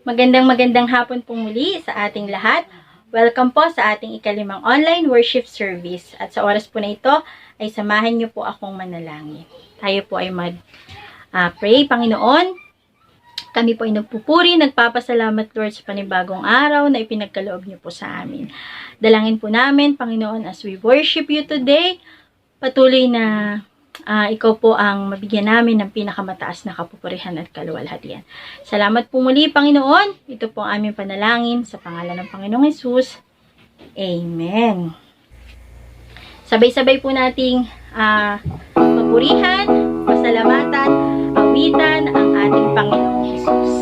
Magandang hapon po muli sa ating lahat. Welcome po sa ating ikalimang online worship service. At sa oras po na ito, ay samahan niyo po akong manalangin. Tayo po ay mag-pray. Panginoon, kami po ay nagpupuri, nagpapasalamat Lord sa panibagong araw na ipinagkaloob niyo po sa amin. Dalangin po namin, Panginoon, as we worship you today, patuloy na ikaw po ang mabigyan namin ng pinakamataas na kapupurihan at kaluwalhatian. Salamat po muli, Panginoon. Ito po ang aming panalangin sa pangalan ng Panginoong Hesus. Amen. Sabay-sabay po nating papurihan, pasalamatan, awitan ang ating Panginoong Hesus.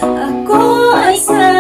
Ako ay sa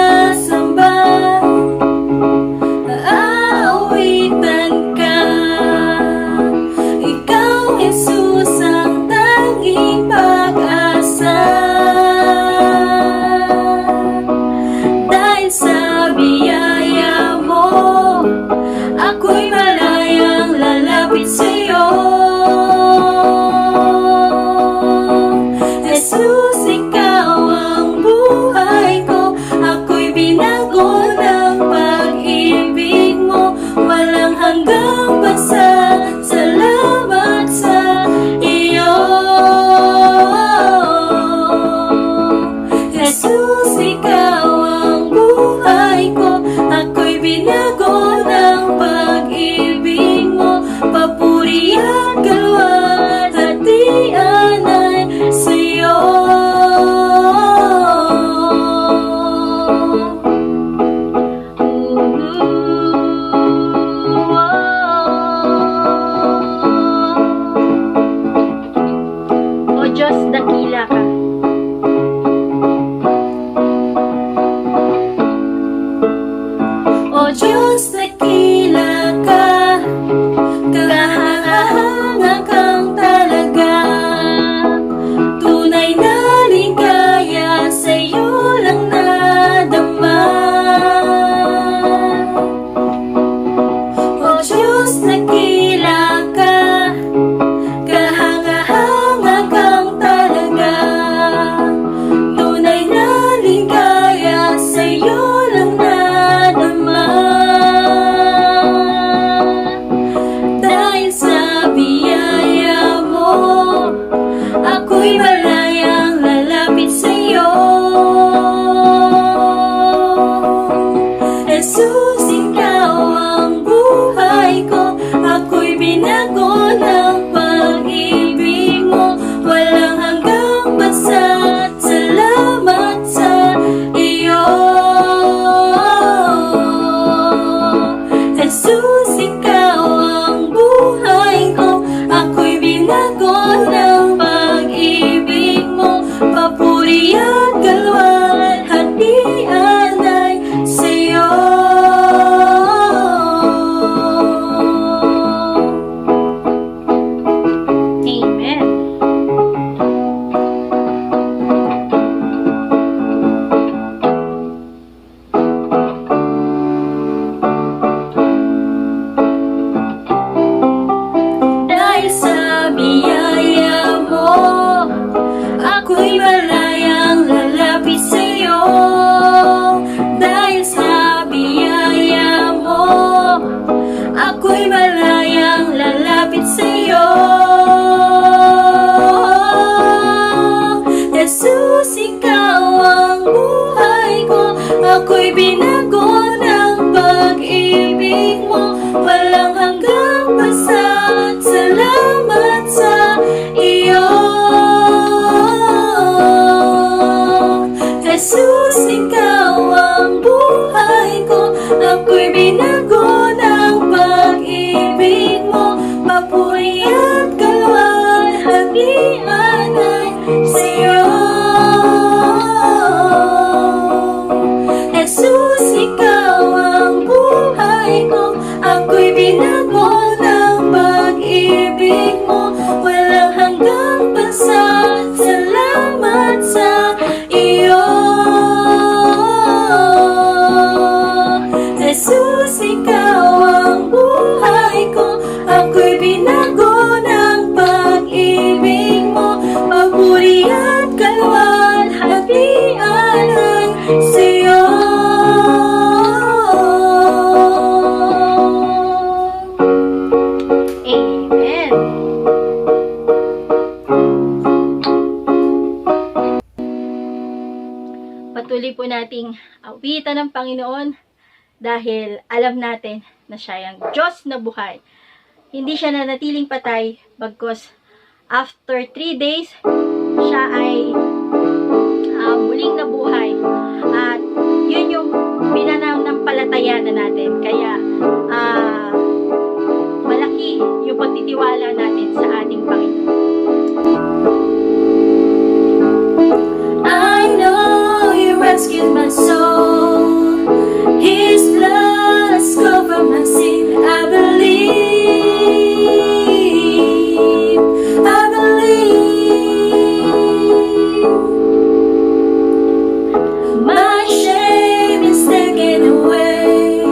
po nating awitan ng Panginoon dahil alam natin na siya ang Diyos na buhay. Hindi siya nanatiling patay, bagkus after 3 days, siya ay muling nabuhay. At yun yung pinanampalataya na natin. Kaya malaki yung pagtitiwala natin sa ating Panginoon. I know you rescued my soul. His blood has covered my sin. I believe. I believe. My shame is taken away.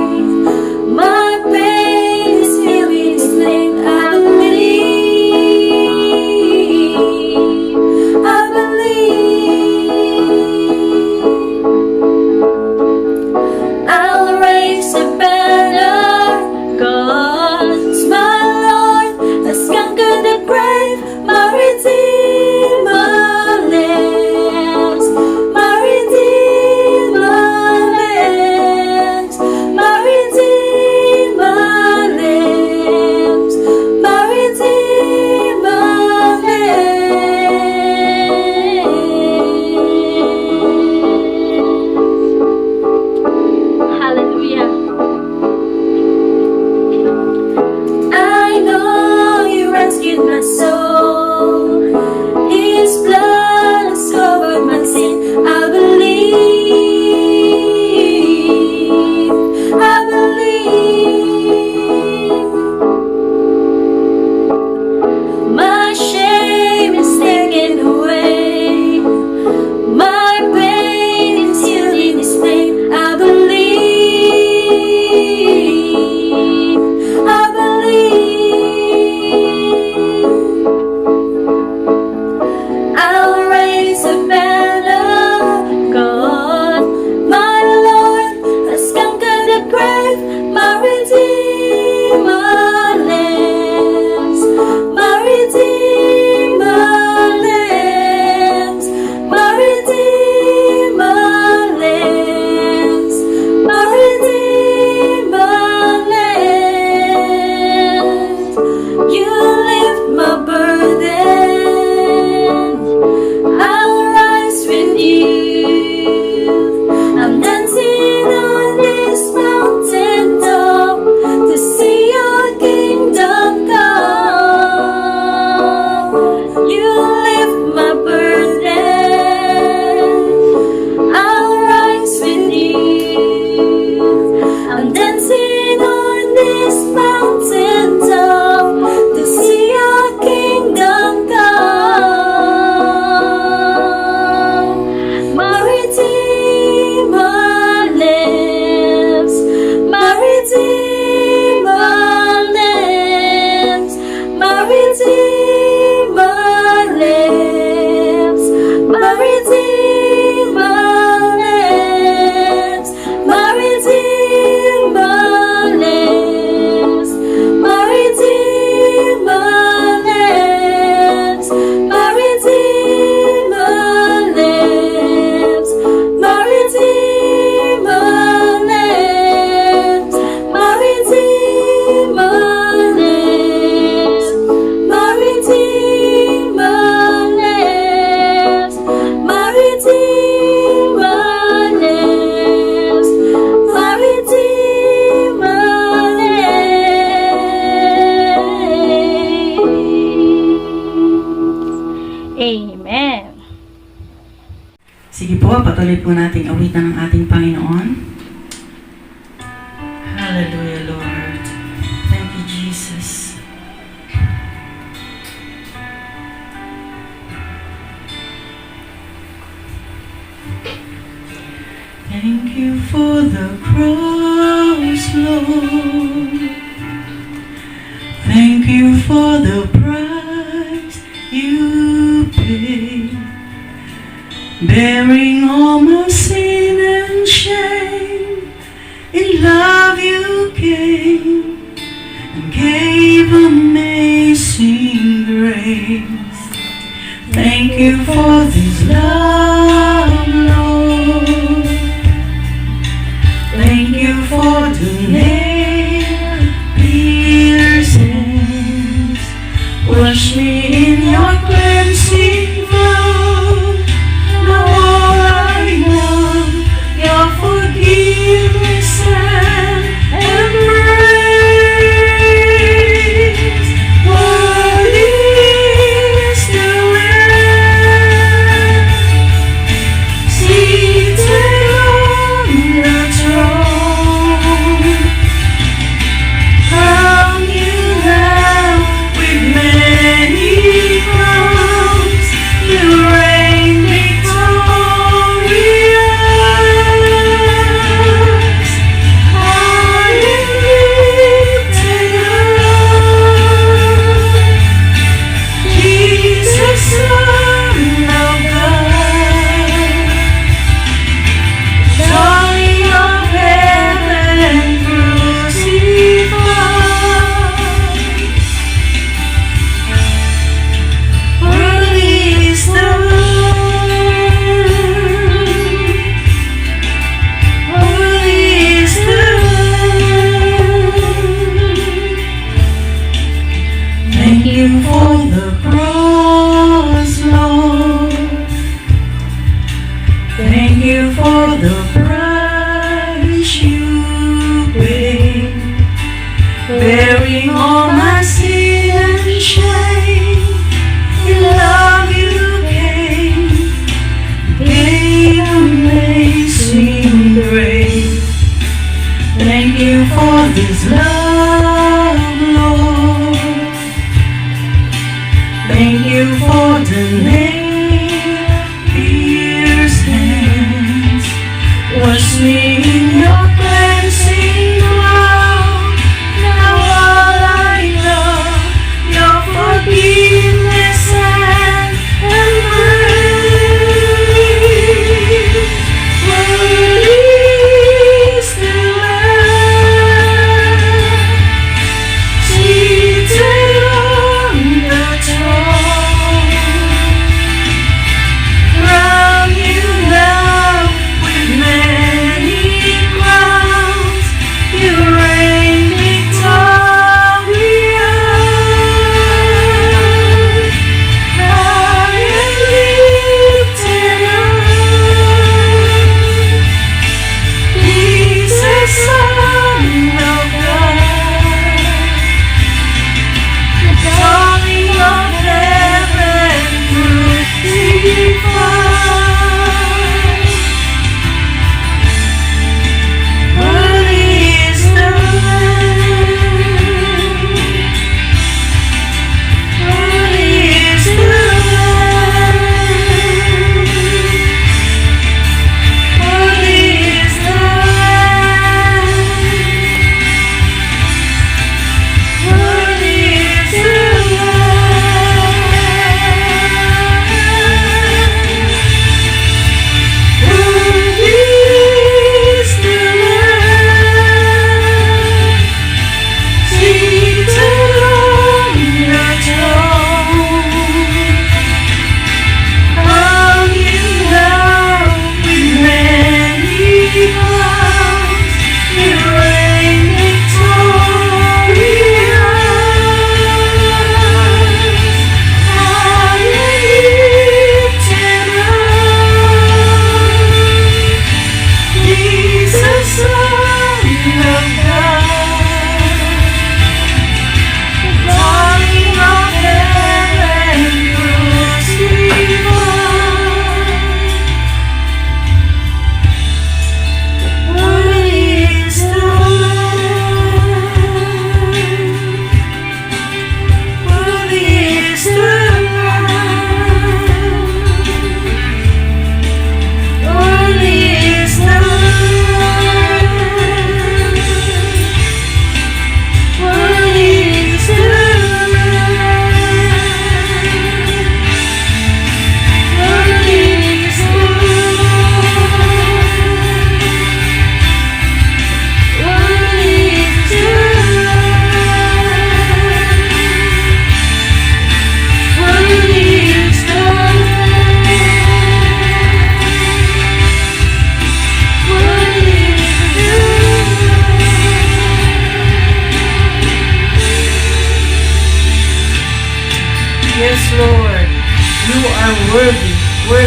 My pain is filled with His name. I believe. I believe. I'll raise a banner, 'cause my Lord has conquered the grave. My Redeemer lives. My Redeemer lives. My Redeemer lives. My Redeemer lives. Hallelujah. I know you rescued my soul. His blood has covered my sin. I believe. I believe. My shame is taken away. My pain is healed in His name. I believe. I believe. I'll raise a banner, 'cause my Lord has conquered the grave. My Redeemer lives. My Redeemer lives. My Redeemer lives. My Redeemer lives. You lift my burden. I'll rise with you. I'm dancing on this mountain top to see your kingdom come. You lift my burden. I'll rise with you. I'm dancing on this mountain top to see your kingdom come. My Redeemer lives. My Redeemer lives. My Redeemer lives. My Redeemer lives. My Redeemer lives. My Redeemer lives. My Redeemer lives. My Redeemer lives. My Redeemer lives. My Redeemer lives. My Redeemer lives. My Redeemer lives. Amen. Sige po, patuloy po nating awitan ng ating Panginoon. Hallelujah, Lord. Thank you, Jesus. Thank you for the cross, Lord. Thank you for the price you paid, bearing all my sin and shame. In love you came and gave amazing grace. Thank you for this love, Lord. Thank you for the nail-pierced. Wash me in your cleansing flow. Now all I know, your forgiveness and embrace. Worthy is the Lamb, seated on the throne. Crown you now with many crowns. You reign victorious. High and lifted up, Jesus, Son of God. Darling of heaven crucified, worthy is the Lamb, worthy is the Lamb. Thank you for the cross, Lord. Thank you for the price you paid, bearing all my sin and shame. In love you gave amazing grace. Thank you for this love, Lord. Thank you for the nail-pierced hands. Wash me in your cleansing flow. Now all I know, your forgiveness and embrace. Worthy is the Lamb,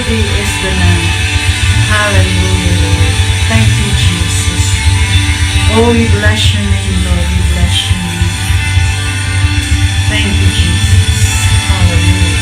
Worthy is the Lamb. Hallelujah, Lord. Thank you, Jesus. Oh, we bless your name, Lord. We bless your name. Thank you, Jesus. Hallelujah.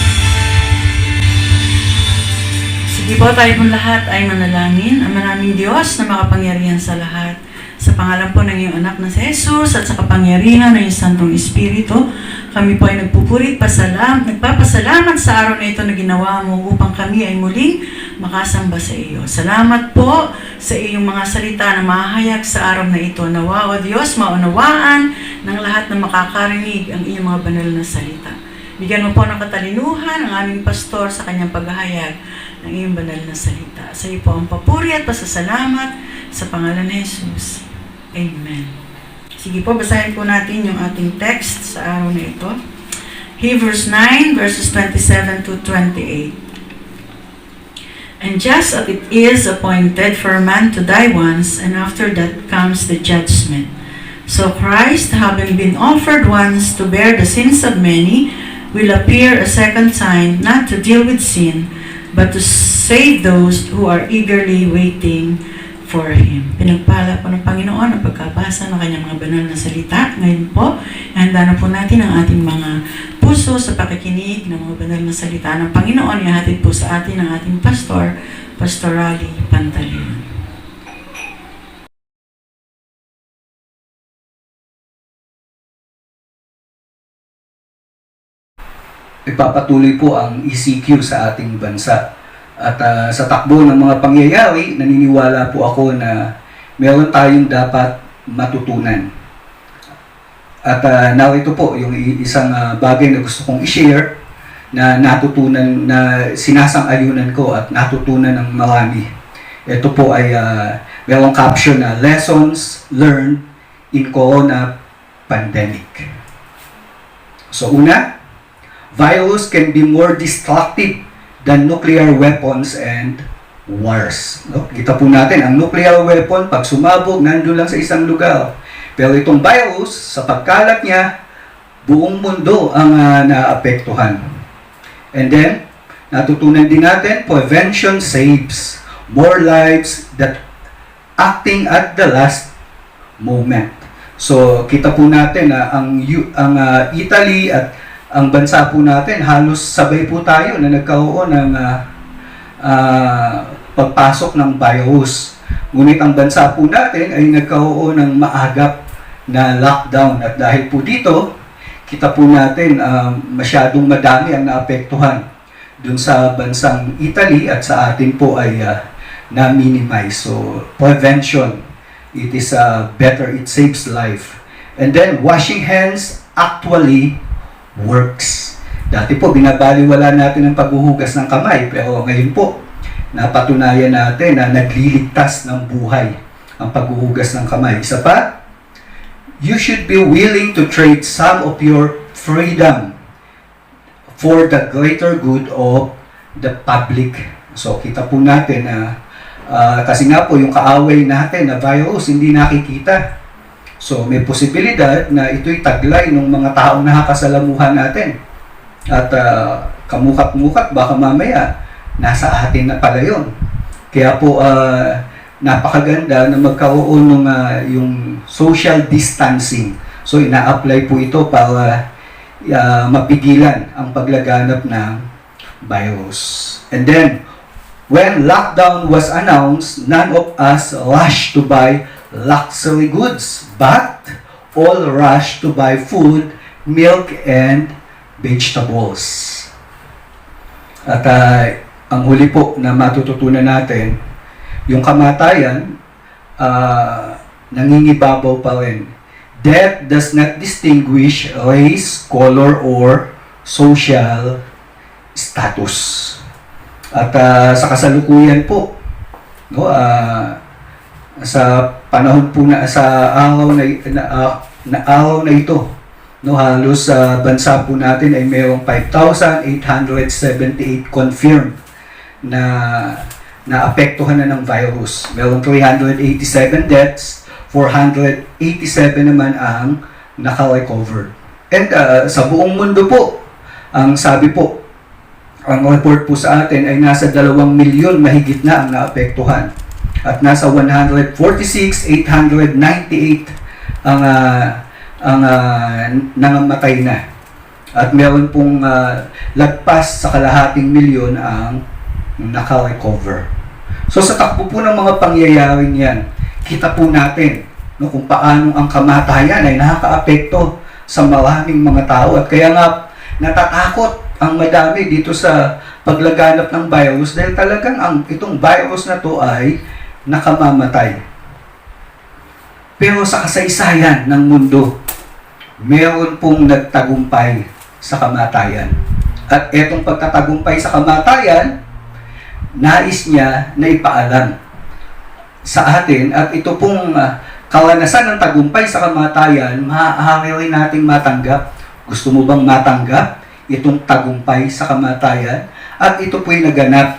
Sige po, tayo pong lahat ay manalangin. Ang maraming Diyos na makapangyarihan sa lahat. Sa pangalan po ng iyong anak na si Jesus at sa kapangyarihan ng iyong Santong Espiritu, kami po ay nagpapasalamat sa araw na ito na ginawa mo upang kami ay muling makasamba sa iyo. Salamat po sa iyong mga salita na mahahayag sa araw na ito. Nawa, O Diyos, maunawaan ng lahat na makakarinig ang iyong mga banal na salita. Bigyan mo po ng katalinuhan ang aming pastor sa kanyang paghahayag ng iyong banal na salita. Sa iyo po ang papuri at pasasalamat sa pangalan ni Jesus. Amen. Sige po, basahin po natin yung ating text sa araw na ito. Hebrews 9, verses 27 to 28. And just as it is appointed for a man to die once, and after that comes the judgment. So Christ, having been offered once to bear the sins of many, will appear a second time, not to deal with sin, but to save those who are eagerly waiting for Him. Pinagpala po ng Panginoon ang pagkabasa ng kanyang mga banal na salita. Ngayon po, handa na po natin ang ating mga puso sa pakikinig ng mga banal na salita ng Panginoon. Ihatid po sa atin ang ating pastor, Pastor Rally Pantaleon. Ipapatuloy po ang ECQ sa ating bansa. At sa takbo ng mga pangyayari, naniniwala po ako na meron tayong dapat matutunan. At narito po yung isang bagay na gusto kong i-share na natutunan, na sinasang-ayunan ko at natutunan ng marami. Ito po ay merong caption na Lessons Learned in Corona Pandemic. So una, virus can be more destructive than nuclear weapons and wars. No? Kita po natin, ang nuclear weapon, pag sumabog, nandun lang sa isang lugar. Pero itong virus, sa pagkalat niya, buong mundo ang naapektuhan. And then, natutunan din natin, prevention saves more lives than acting at the last moment. So, kita po natin na ang Italy at ang bansa po natin, halos sabay po tayo na nagkaroon ng pagpasok ng virus. Ngunit ang bansa po natin ay nagkaroon ng maagap na lockdown. At dahil po dito, kita po natin masyadong madami ang naapektuhan dun sa bansang Italy at sa atin po ay na-minimize. So, prevention, it is better, it saves life. And then, washing hands actually works. Dati po, binabaliwala natin ang paghuhugas ng kamay, pero ngayon po, napatunayan natin na nagliligtas ng buhay ang paghuhugas ng kamay. Isa pa, you should be willing to trade some of your freedom for the greater good of the public. So, kita po natin na kasi nga po, yung kaaway natin na virus, hindi nakikita. So, may posibilidad na ito'y taglay ng mga taong nakakasalamuhan natin. At kamukat-mukat, baka mamaya, nasa atin na pala yun. Kaya po, napakaganda na magkaroon ng yung social distancing. So, ina-apply po ito para mapigilan ang paglaganap ng virus. And then, when lockdown was announced, none of us rushed to buy luxury goods, but all rush to buy food, milk, and vegetables. At ang huli po na matututunan natin, yung kamatayan, nangingibabaw pa rin. Death does not distinguish race, color, or social status. At sa kasalukuyan po, no, sa panahon po na sa araw na ito, no, halos sa bansa po natin ay mayroong 5,878 confirmed na naapektuhan na ng virus. Mayroong 387 deaths, 487 naman ang naka-recover. And sa buong mundo po, ang sabi po, ang report po sa atin ay nasa 2 milyon mahigit na ang naapektuhan. At nasa 146,898 ang nangamatay na. At meron pong lagpas sa kalahating milyon ang naka-recover. So sa takbo po ng mga pangyayaring yan, kita po natin kung paano ang kamatayan ay nakakaapekto sa maraming mga tao. At kaya nga natatakot ang madami dito sa paglaganap ng virus dahil talagang itong virus na to ay nakamamatay. Pero sa kasaysayan ng mundo, meron pong nagtagumpay sa kamatayan. At etong pagtatagumpay sa kamatayan, nais niya na ipaalam sa atin at ito pong karanasan ng tagumpay sa kamatayan, maaari rin nating matanggap. Gusto mo bang matanggap itong tagumpay sa kamatayan? At ito po'y naganap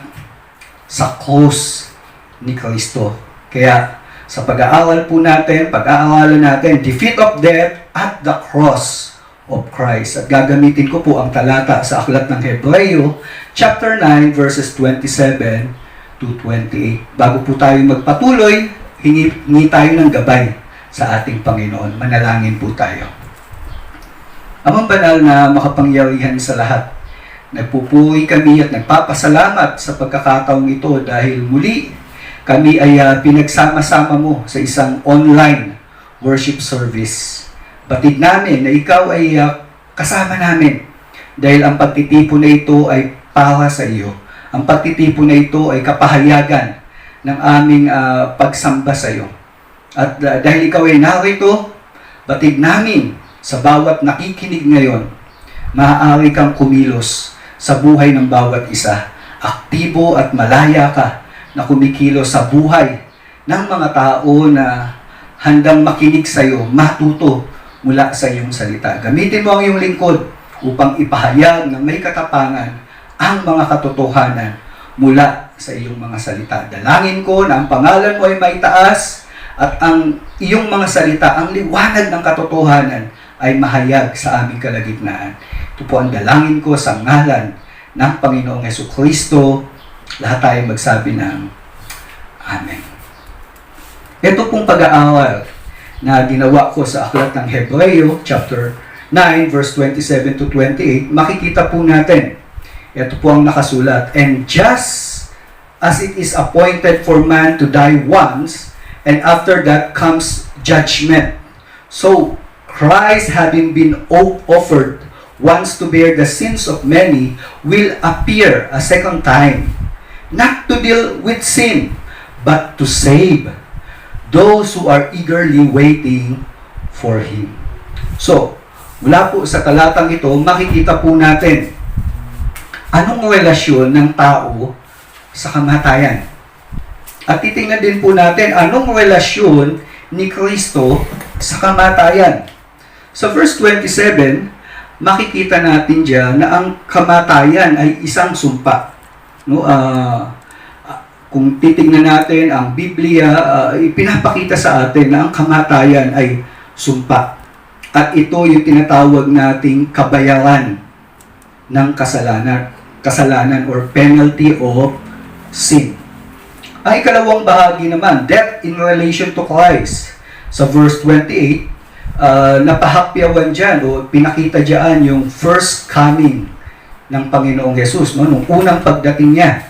sa cross ni Kristo. Kaya sa pag-aaral po natin, pag-aaralan natin, defeat of death at the cross of Christ. At gagamitin ko po ang talata sa aklat ng Hebreo, chapter 9, verses 27 to 28. Bago po tayo magpatuloy, hingi tayo ng gabay sa ating Panginoon. Manalangin po tayo. Amang banal na makapangyarihan sa lahat, nagpupuri kami at nagpapasalamat sa pagkakataong ito dahil muli kami ay pinagsama-sama mo sa isang online worship service. Batid namin na ikaw ay kasama namin dahil ang pagtitipon na ito ay para sa iyo. Ang pagtitipon na ito ay kapahayagan ng aming pagsamba sa iyo. At dahil ikaw ay narito, batid namin sa bawat nakikinig ngayon, maaari kang kumilos sa buhay ng bawat isa. Aktibo at malaya ka na kumikilos sa buhay ng mga tao na handang makinig sa iyo, matuto mula sa iyong salita. Gamitin mo ang iyong lingkod upang ipahayag ng may katapangan ang mga katotohanan mula sa iyong mga salita. Dalangin ko na ang pangalan mo ay maitaas at ang iyong mga salita, ang liwanag ng katotohanan ay mahayag sa aming kalagitnaan. Ito po ang dalangin ko sa ngalan ng Panginoong Jesucristo. Lahat tayo magsabi ng Amen. Ito pong pag-aaral na ginawa ko sa aklat ng Hebreo, chapter 9, verse 27 to 28, makikita po natin. Ito po ang nakasulat. And just as it is appointed for man to die once, and after that comes judgment. So, Christ, having been offered once to bear the sins of many, will appear a second time, not to deal with sin, but to save those who are eagerly waiting for Him. So, mula po sa talatang ito, makikita po natin anong relasyon ng tao sa kamatayan. At titingnan din po natin anong relasyon ni Kristo sa kamatayan. Sa verse 27, makikita natin diyan na ang kamatayan ay isang sumpa. No, kung titingnan natin ang Biblia, ipinapakita sa atin na ang kamatayan ay sumpa. At ito yung tinatawag nating kabayaran ng kasalanan or penalty of sin. Ang ikalawang bahagi naman, death in relation to Christ. Sa verse 28, napahapyawan dyan o pinakita dyan yung first coming ng Panginoong Jesus, no? Nung unang pagdating niya.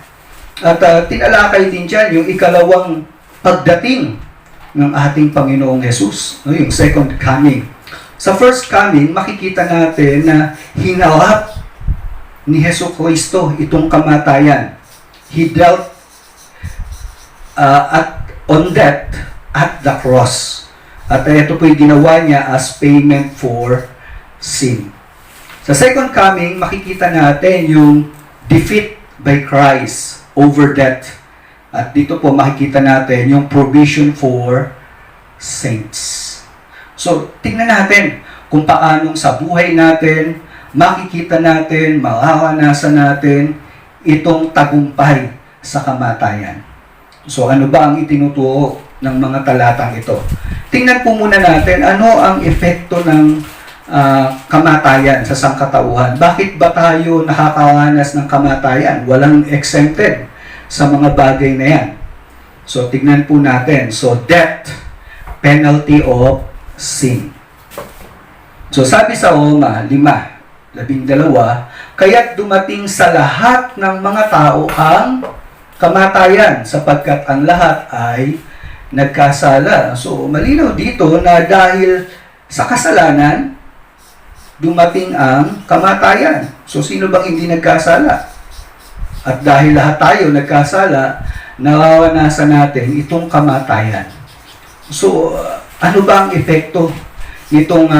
At tinalakay din dyan yung ikalawang pagdating ng ating Panginoong Jesus, no? Yung second coming. Sa first coming, makikita natin na hinarap ni Jesucristo itong kamatayan. He dealt on death at the cross. At ito po'y ginawa niya as payment for sin. Sa second coming, makikita natin yung defeat by Christ over death. At dito po makikita natin yung provision for saints. So, tingnan natin kung paanong sa buhay natin, makikita natin, mararanasan natin itong tagumpay sa kamatayan. So, ano ba ang itinuturo ng mga talatang ito? Tingnan po muna natin ano ang epekto ng kamatayan sa sangkatauhan. Bakit ba tayo nakakaranas ng kamatayan? Walang exempted sa mga bagay na yan. So, tignan po natin. So, death, penalty of sin. So, sabi sa Roma 5:12, kaya't dumating sa lahat ng mga tao ang kamatayan, sapagkat ang lahat ay nagkasala. So, malinaw dito na dahil sa kasalanan, dumating ang kamatayan. So, sino bang hindi nagkasala? At dahil lahat tayo nagkasala, nararanasan natin itong kamatayan. So, ano ba ang epekto nitong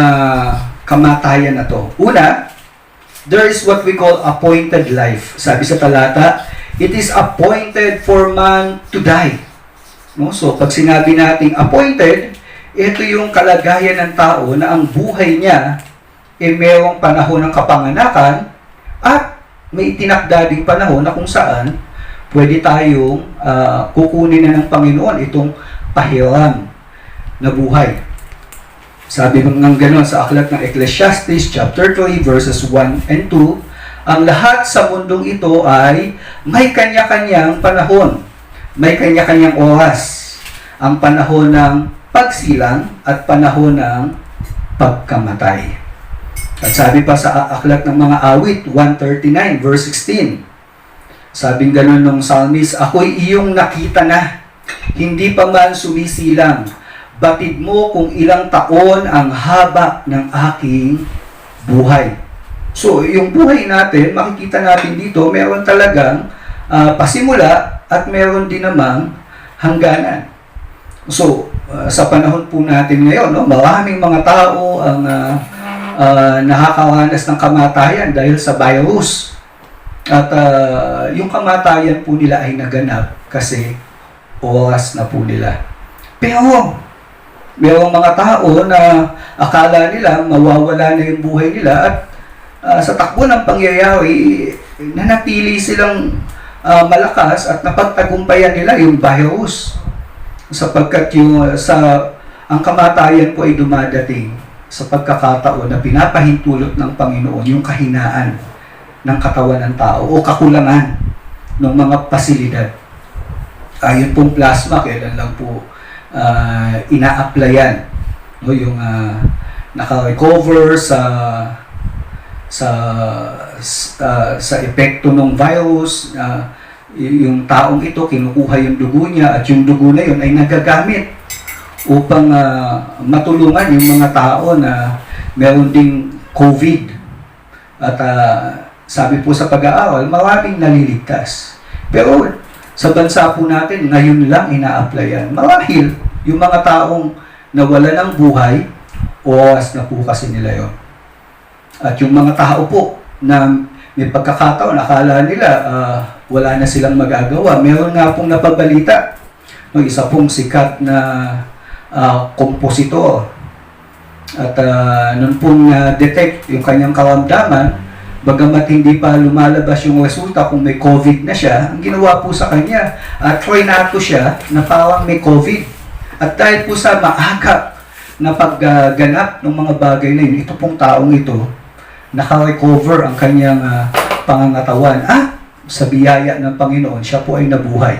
kamatayan na to? Una, there is what we call appointed life. Sabi sa talata, it is appointed for man to die. No? So, pag sinabi nating appointed, ito yung kalagayan ng tao na ang buhay niya mayroong panahon ng kapanganakan at may tinakda ding panahon na kung saan pwede tayong kukunin na ng Panginoon itong pahiram na buhay. Sabi ng gano'n sa aklat ng Ecclesiastes chapter 3 verses 1 and 2, ang lahat sa mundong ito ay may kanya-kanyang panahon, may kanya-kanyang oras, ang panahon ng pagsilang at panahon ng pagkamatay. At sabi pa sa aklat ng mga awit 139 verse 16, sabing gano'n nung psalmist, ako'y iyong nakita na, hindi pa man sumisilang, batid mo kung ilang taon ang haba ng aking buhay. So, yung buhay natin, makikita natin dito, meron talagang pasimula at meron din namang hangganan. So, sa panahon po natin ngayon, no, maraming mga tao ang nakakaranas ng kamatayan dahil sa virus. At yung kamatayan po nila ay naganap kasi oras na po nila. Pero, mayroong mga tao na akala nila mawawala na yung buhay nila at sa takbo ng pangyayari, nanatili silang malakas at napagtagumpayan nila yung virus. Sapagkat ang kamatayan po ay dumadating sa pagkakataon na pinapahintulot ng Panginoon yung kahinaan ng katawan ng tao o kakulangan ng mga pasilidad. Yun pong plasma, kailan lang po ina-applyan, no, yung naka-recover sa epekto ng virus, yung taong ito kinukuha yung dugo niya at yung dugo na yun ay nagagamit upang matulungan yung mga tao na meron ding COVID. At sabi po sa pag-aaral, maraming naliligtas. Pero sa bansa po natin, ngayon lang ina-applyan. Marahil yung mga taong nawala ng buhay, oras na po kasi nila yon. At yung mga tao po na may pagkakataon, akala nila wala na silang magagawa. Meron nga pong napabalita, no, isa pong sikat na kompositor. At nun pong detect yung kanyang karamdaman, bagamat hindi pa lumalabas yung resulta kung may COVID na siya, ang ginawa po sa kanya, trinato siya na parang may COVID. At dahil po sa maaga na pagganap ng mga bagay na yun, ito pong taong ito, naka-recover ang kanyang pangangatawan. Sa biyaya ng Panginoon, siya po ay nabuhay.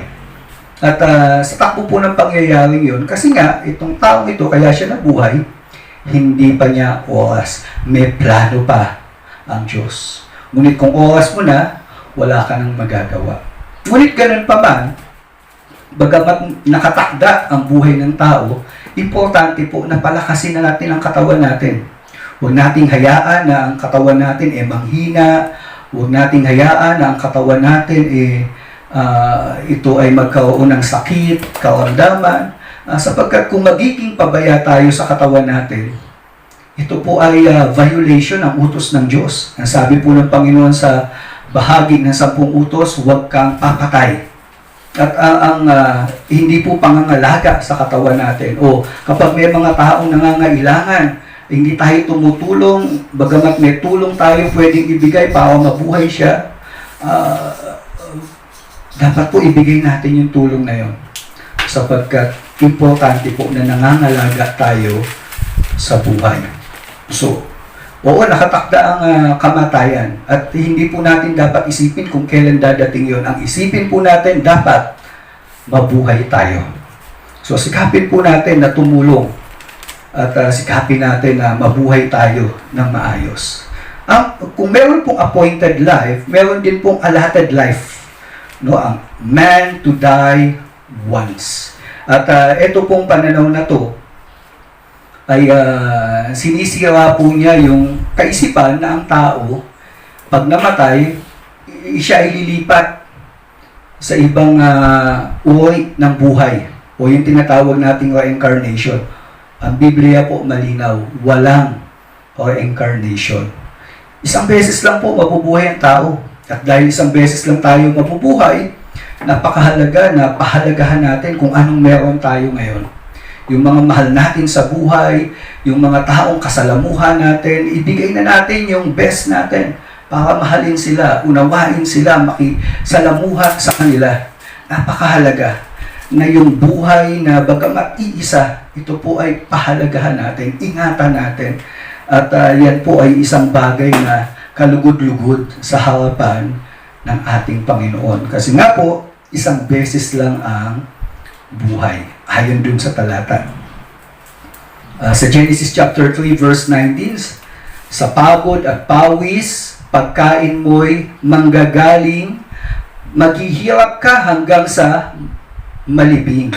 At sa takbo po ng pangyayaring yun, kasi nga, itong taong ito, kaya siya nabuhay, hindi pa niya oras. May plano pa ang Diyos. Ngunit kung oras mo na, wala ka nang magagawa. Ngunit ganun pa man, bagamat nakatakda ang buhay ng tao, importante po na palakasin na natin ang katawan natin. Huwag nating hayaan na ang katawan natin manghina. Huwag nating hayaan na ang katawan natin ito ay magkaroon ng sakit, karamdaman, sapagkat kung magiging pabaya tayo sa katawan natin, ito po ay violation ng utos ng Diyos. Ang sabi po ng Panginoon sa bahagi ng 10 utos, huwag kang papatay. At ang hindi po pangangalaga sa katawan natin, o kapag may mga taong nangangailangan, hindi tayo tumutulong, bagamat may tulong tayo pwedeng ibigay para mabuhay siya, dapat po ibigay natin yung tulong na yon. Sapagkat importante po na nangangalaga tayo sa buhay. So, Oo, nakatakda ang kamatayan. At hindi po natin dapat isipin kung kailan dadating yon. Ang isipin po natin, dapat mabuhay tayo. So, sikapin po natin na tumulong. At sikapin natin na mabuhay tayo ng maayos. Kung meron pong appointed life, meron din pong allotted life. No, ang man to die once. At ito pong pananaw na to ay sinisira po niya yung kaisipan na ang tao, pag namatay, siya ay lilipat sa ibang uri ng buhay o yung tinatawag nating reincarnation. Ang Biblia po malinaw, walang reincarnation. Isang beses lang po mabubuhay ang tao. At dahil isang beses lang tayo mabubuhay, napakahalaga na pahalagahan natin kung anong meron tayo ngayon. Yung mga mahal natin sa buhay, yung mga taong kasalamuhan natin, ibigay na natin yung best natin para mahalin sila, unawain sila, makisalamuhan sa kanila. Napakahalaga na yung buhay na bagamat iisa, ito po ay pahalagahan natin, ingatan natin. At yan po ay isang bagay na kalugod-lugod sa harapan ng ating Panginoon. Kasi nga po, isang beses lang ang buhay. Ayon dun sa talata. Sa Genesis chapter 3 verse 19, sa pagod at pawis, pagkain mo'y manggagaling, maghihirap ka hanggang sa malibing.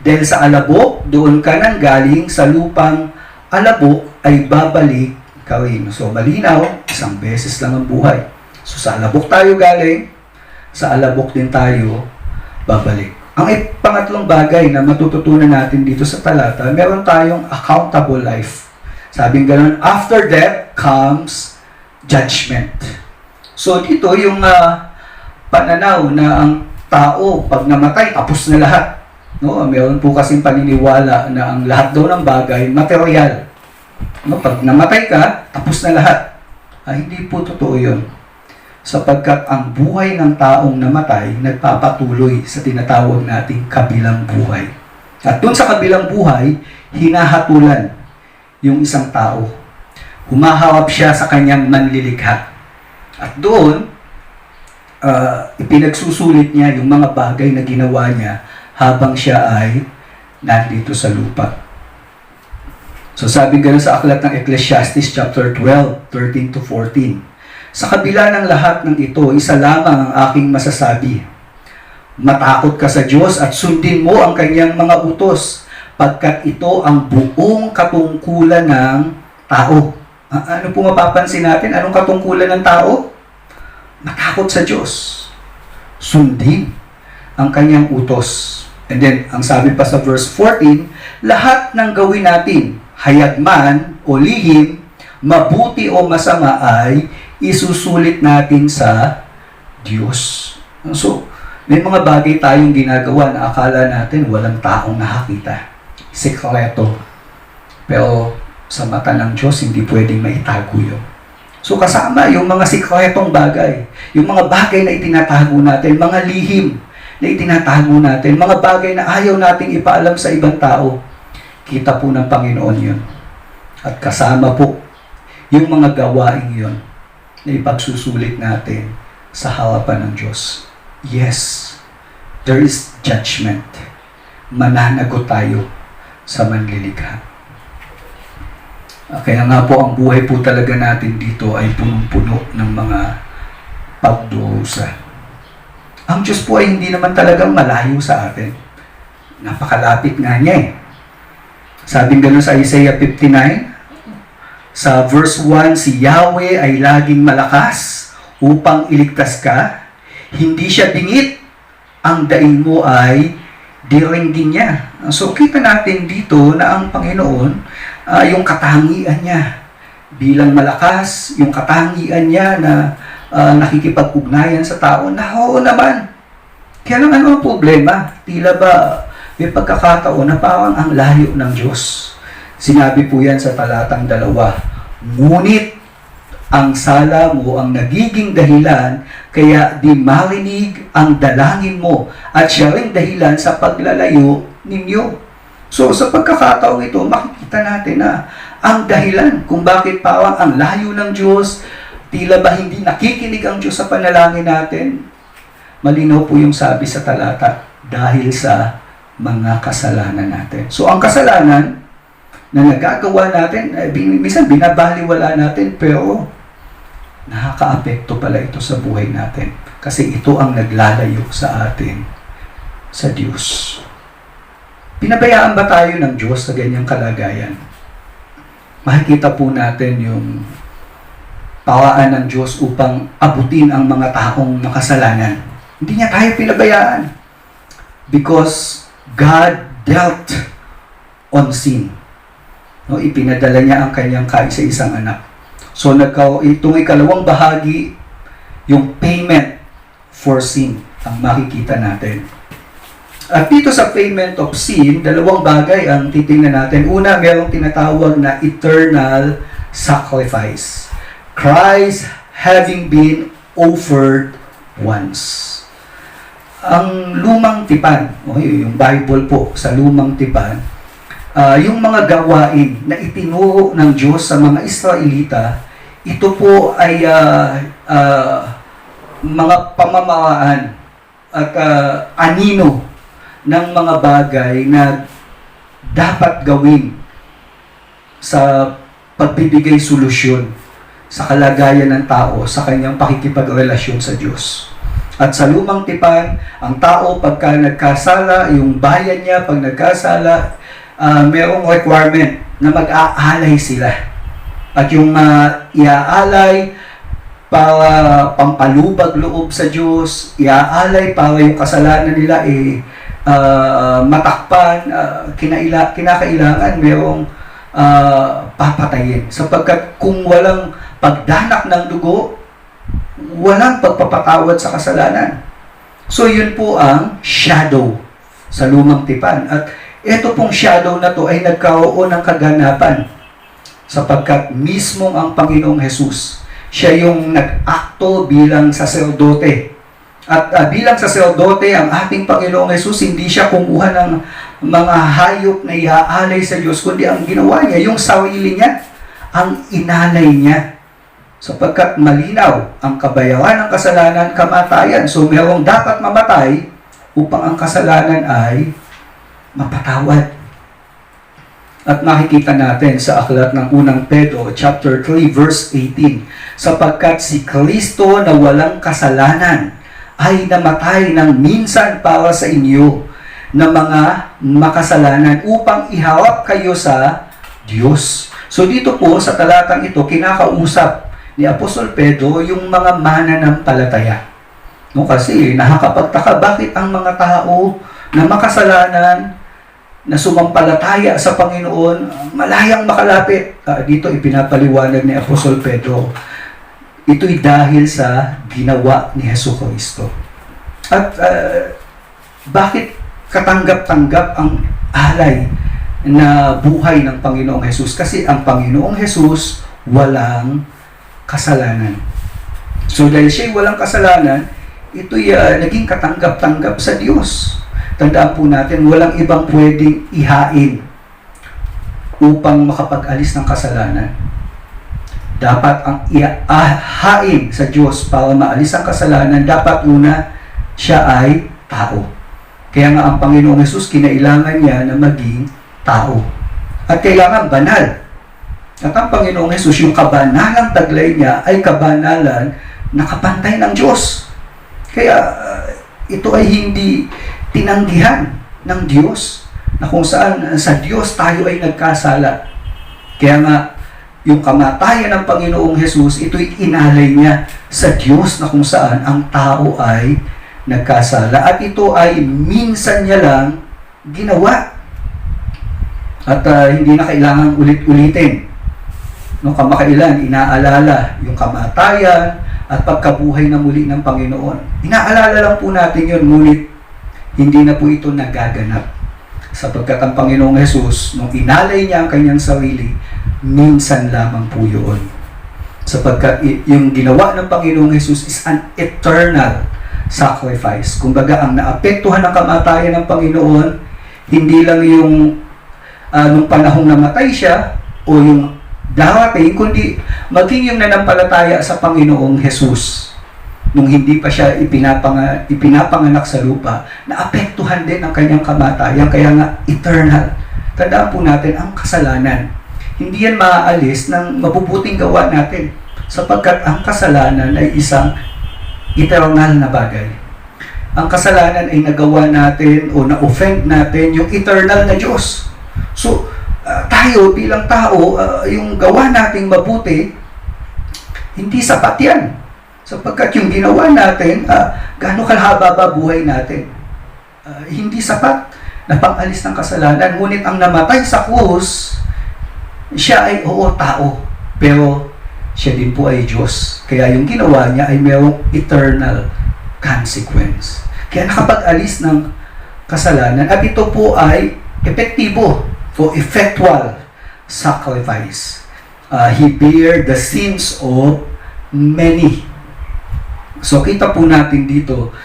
Dahil sa alabok, doon ka nang galing, sa lupang alabok ay babalik ka rin. So malinaw, isang beses lang ang buhay. So sa alabok tayo galing, sa alabok din tayo babalik. Ang pangatlong bagay na matututunan natin dito sa talata, meron tayong accountable life. Sabing ganoon, after death comes judgment. So dito yung pananaw na ang tao pag namatay, tapos na lahat. No, meron po kasing paniniwala na ang lahat daw ng bagay material. No, pag namatay ka, tapos na lahat. Hindi po totoo 'yon. Sapagkat ang buhay ng taong namatay nagpapatuloy sa tinatawag nating kabilang buhay. At doon sa kabilang buhay, hinahatulan yung isang tao. Humaharap siya sa kanyang manlilikha. At doon, ipinagsusulit niya yung mga bagay na ginawa niya habang siya ay nandito sa lupa. So sabi gano'n sa aklat ng Ecclesiastes chapter 12, 13 to 14. Sa kabila ng lahat ng ito, isa lamang ang aking masasabi. Matakot ka sa Diyos at sundin mo ang kanyang mga utos, pagkat ito ang buong katungkulan ng tao. Ano po mapapansin natin? Anong katungkulan ng tao? Matakot sa Diyos. Sundin ang kanyang utos. And then, ang sabi pa sa verse 14, lahat ng gawin natin, hayag man o lihim, mabuti o masama ay isusulit natin sa Diyos. So, may mga bagay tayong ginagawa na akala natin walang taong nakakita. Sekreto. Pero sa mata ng Diyos, hindi pwedeng maitago yun. So, kasama yung mga sekretong bagay. Yung mga bagay na itinatago natin, mga lihim na itinatago natin, mga bagay na ayaw nating ipaalam sa ibang tao. Kita po ng Panginoon yun. At kasama po yung mga gawain yun na ipagsusulit natin sa harapan ng Diyos. Yes, there is judgment. Mananagot tayo sa manlilikha. Kaya nga po, ang buhay po talaga natin dito ay punong-puno ng mga pagdurusa. Ang Diyos po ay hindi naman talagang malayo sa atin. Napakalapit nga niya eh. Sabing gano'n sa Isaiah 59, sa verse 1, si Yahweh ay laging malakas upang iligtas ka. Hindi siya bingit. Ang daing mo ay diringgin niya. So, kita natin dito na ang Panginoon, yung katangian niya bilang malakas, yung katangian niya na nakikipag-ugnayan sa tao, na oo naman. Kaya lang ano ang problema? Tila ba may pagkakataon na parang ang layo ng Diyos. Sinabi po yan sa talatang 2. Ngunit ang sala mo ang nagiging dahilan, kaya di marinig ang dalangin mo, at siya ring dahilan sa paglalayo ninyo. So sa pagkakataong ito, makikita natin na ang dahilan kung bakit parang ang layo ng Diyos, tila ba hindi nakikinig ang Diyos sa panalangin natin? Malinaw po yung sabi sa talata, dahil sa mga kasalanan natin. So ang kasalanan na nagagawa natin, minsan binabaliwala natin, pero nakakaapekto pala ito sa buhay natin. Kasi ito ang naglalayo sa atin sa Diyos. Pinabayaan ba tayo ng Diyos sa ganyang kalagayan? Makikita po natin yung pawaan ng Diyos upang abutin ang mga taong makasalanan. Hindi niya tayo pinabayaan. Because God dealt on sin. No, ipinadala niya ang kanyang kaisa-isang anak. So itong ikalawang bahagi, yung payment for sin, ang makikita natin. At dito sa payment of sin, dalawang bagay ang titingnan natin. Una, mayroong tinatawag na eternal sacrifice. Christ having been offered once. Ang lumang tipan, yung Bible po sa lumang tipan, yung mga gawain na itinuro ng Diyos sa mga Israelita, ito po ay mga pamamaraan at anino ng mga bagay na dapat gawin sa pagbibigay solusyon sa kalagayan ng tao sa kanyang pakikipagrelasyon sa Diyos. At sa lumang tipan, ang tao pagka nagkasala, yung bayan niya pag nagkasala, mayroong requirement na mag-aalay sila. At yung iaalay para pampalubag loob sa Diyos, iaalay para yung kasalanan nila matakpan, kinakailangan mayroong papatayin. Sapagkat kung walang pagdanak ng dugo, walang pagpapatawad sa kasalanan. So yun po ang shadow sa lumang tipan. At ito pong shadow na to ay nagkaroon ng kaganapan sapagkat mismong ang Panginoong Hesus, siya yung nag-akto bilang saserdote. At bilang saserdote, ang ating Panginoong Hesus, hindi siya kumuha ng mga hayop na iaalay sa Diyos, kundi ang ginawa niya, yung sarili niya, ang inalay niya. Sapagkat malinaw, ang kabayaran ng kasalanan, kamatayan. So, mayroong dapat mamatay upang ang kasalanan ay mapatawad. At makikita natin sa aklat ng unang Pedro, chapter 3, verse 18, sapagkat si Kristo na walang kasalanan ay namatay ng minsan para sa inyo na mga makasalanan upang iharap kayo sa Diyos. So dito po sa talatang ito, kinakausap ni Apostol Pedro yung mga mananampalataya. No, kasi nakakapagtaka bakit ang mga tao na makasalanan, na sumampalataya sa Panginoon, malayang makalapit. Dito ipinapaliwanag ni Apostol Pedro, ito'y dahil sa ginawa ni Jesucristo. At bakit katanggap-tanggap ang alay na buhay ng Panginoong Hesus? Kasi ang Panginoong Hesus walang kasalanan. So dahil siya'y walang kasalanan, ito'y naging katanggap-tanggap sa Diyos. Tandaan po natin, walang ibang pwedeng ihain upang makapag-alis ng kasalanan. Dapat ang ihain sa Diyos para maalis ang kasalanan, dapat una siya ay tao. Kaya nga ang Panginoong Hesus, kinailangan niya na maging tao. At kailangan banal. At ang Panginoong Hesus, yung kabanalang taglay niya ay kabanalan na kapantay ng Diyos. Kaya ito ay hindi tinanggihan ng Diyos na kung saan sa Diyos tayo ay nagkasala. Kaya nga, yung kamatayan ng Panginoong Hesus, ito'y inalay niya sa Diyos na kung saan ang tao ay nagkasala. At ito ay minsan niya lang ginawa. At hindi na kailangan ulit-ulitin. No, kamakailan, inaalala yung kamatayan at pagkabuhay na muli ng Panginoon. Inaalala lang po natin yun, ngunit hindi na po ito nagaganap. Sapagkat ang Panginoong Hesus, nung inalay niya ang kanyang sarili, minsan lamang po yun. Sapagkat yung ginawa ng Panginoong Hesus is an eternal sacrifice. Kumbaga, ang naapektuhan ng kamatayan ng Panginoon, hindi lang yung nung panahong namatay siya, o yung darating, kundi maging yung nanampalataya sa Panginoong Jesus nung hindi pa siya ipinapanganak sa lupa, na apektuhan din ang kanyang kamatayan, kaya nga eternal. Tandaan po natin, ang kasalanan, hindi yan maaalis ng mabubuting gawa natin, sapagkat ang kasalanan ay isang eternal na bagay. Ang kasalanan ay nagawa natin o na-offend natin yung eternal na Diyos. So, tayo bilang tao, yung gawa nating mabuti, hindi sapat yan. Sapagkat yung ginawa natin, gaano kalahaba ba buhay natin? Hindi sapat na pang-alis ng kasalanan. Ngunit ang namatay sa krus, siya ay tao, pero siya din po ay Diyos. Kaya yung ginawa niya ay mayroong eternal consequence. Kaya nakapag-alis ng kasalanan, at ito po ay epektibo o effectual sacrifice. He bear the sins of many. So kita po natin dito,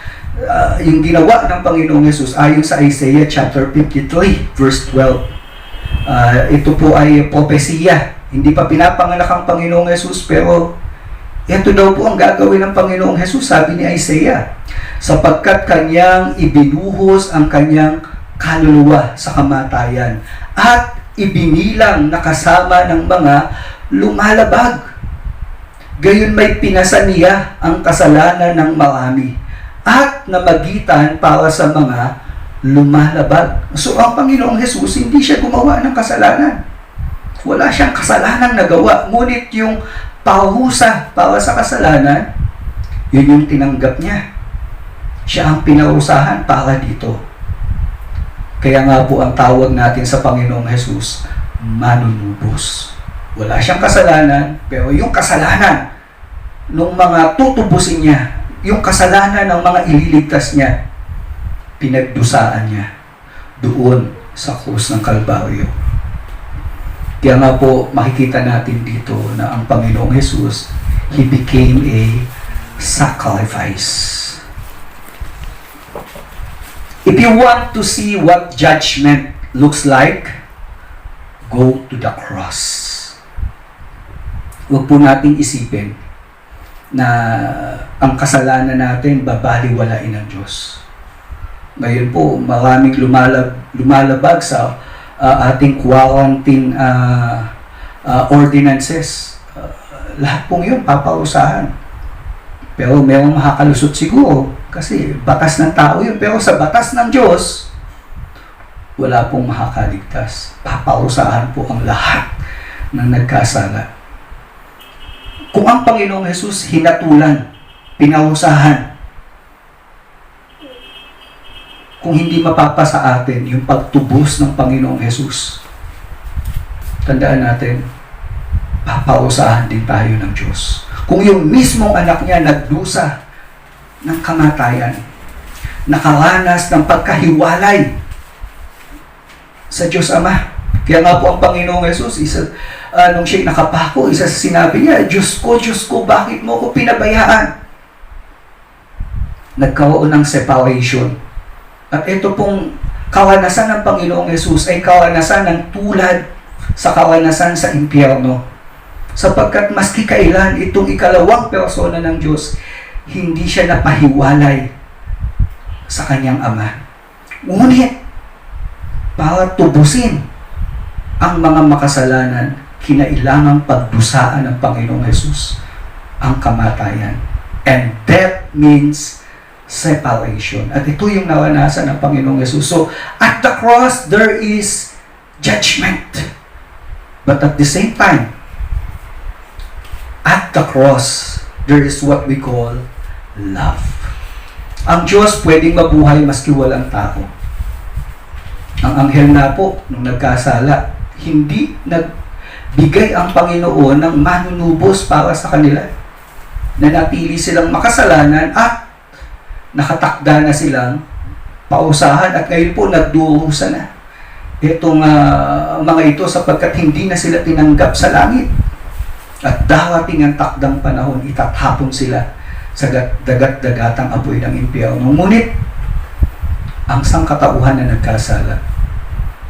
yung ginawa ng Panginoong Yesus ayon sa Isaiah chapter 53 verse 12. Ito po ay propesiya. Hindi pa pinapanganak ang Panginoong Yesus, pero ito daw po ang gagawin ng Panginoong Yesus, sabi ni Isaiah, sapagkat kanyang ibinuhos ang kanyang kaluluwa sa kamatayan at ibinilang na kasama ng mga lumalabag. Gayon may pinasa niya ang kasalanan ng marami at namagitan para sa mga lumalabag. So ang Panginoong Jesus, hindi siya gumawa ng kasalanan. Wala siyang kasalanang nagawa. Ngunit yung parusa para sa kasalanan, yun yung tinanggap niya. Siya ang pinarusahan para dito. Kaya nga po ang tawag natin sa Panginoong Jesus, manunubos. Wala siyang kasalanan, pero yung kasalanan ng mga tutubusin niya, yung kasalanan ng mga ililigtas niya, pinagdusaan niya doon sa krus ng Kalbaryo. Kaya nga po makikita natin dito na ang Panginoong Jesus, He became a sacrifice. If you want to see what judgment looks like, go to the cross. Huwag po nating isipin na ang kasalanan natin babaliwalain ng Diyos. Ngayon po, maraming lumalabag sa ating quarantine ordinances. Lahat pong yun paparusahan. Pero mayroong makakalusot siguro kasi batas ng tao yun. Pero sa batas ng Diyos, wala pong makakaligtas. Paparusahan po ang lahat ng nagkasala. Kung ang Panginoong Jesus hinatulan, pinarusahan, kung hindi mapapa sa atin yung pagtubos ng Panginoong Jesus, tandaan natin, paparusahan din tayo ng Diyos. Kung yung mismong anak niya nagdusa ng kamatayan, nakaranas ng pagkahiwalay sa Diyos Ama. Kaya nga po ang Panginoong Jesus, nung siya'y nakapako, isa sa sinabi niya, Diyos ko, bakit mo ko pinabayaan? Nagkaroon ng separation. At ito pong kawanasan ng Panginoong Jesus ay kawanasan ng tulad sa kawanasan sa impyerno. Sapagkat maski kailan itong ikalawang persona ng Diyos, hindi siya napahiwalay sa kanyang Ama. Ngunit, para tubusin ang mga makasalanan, kinailangang pagdusaan ng Panginoong Jesus ang kamatayan. And that means separation. At ito yung naranasan ng Panginoong Jesus. So, at the cross, there is judgment. But at the same time, at the cross, there is what we call love. Ang Diyos pwedeng mabuhay maski walang tao. Ang anghel na po, nung nagkasala, hindi nagbigay ang Panginoon ng manunubos para sa kanila. Nanatili silang makasalanan at nakatakda na silang pausahan at ngayon po nagdurusa na itong mga ito sapagkat hindi na sila tinanggap sa langit. At darating ang takdang panahon, itatapon sila sa dagat-dagatang apoy ng impyerno. Ngunit, ang sangkatauhan na nagkasala,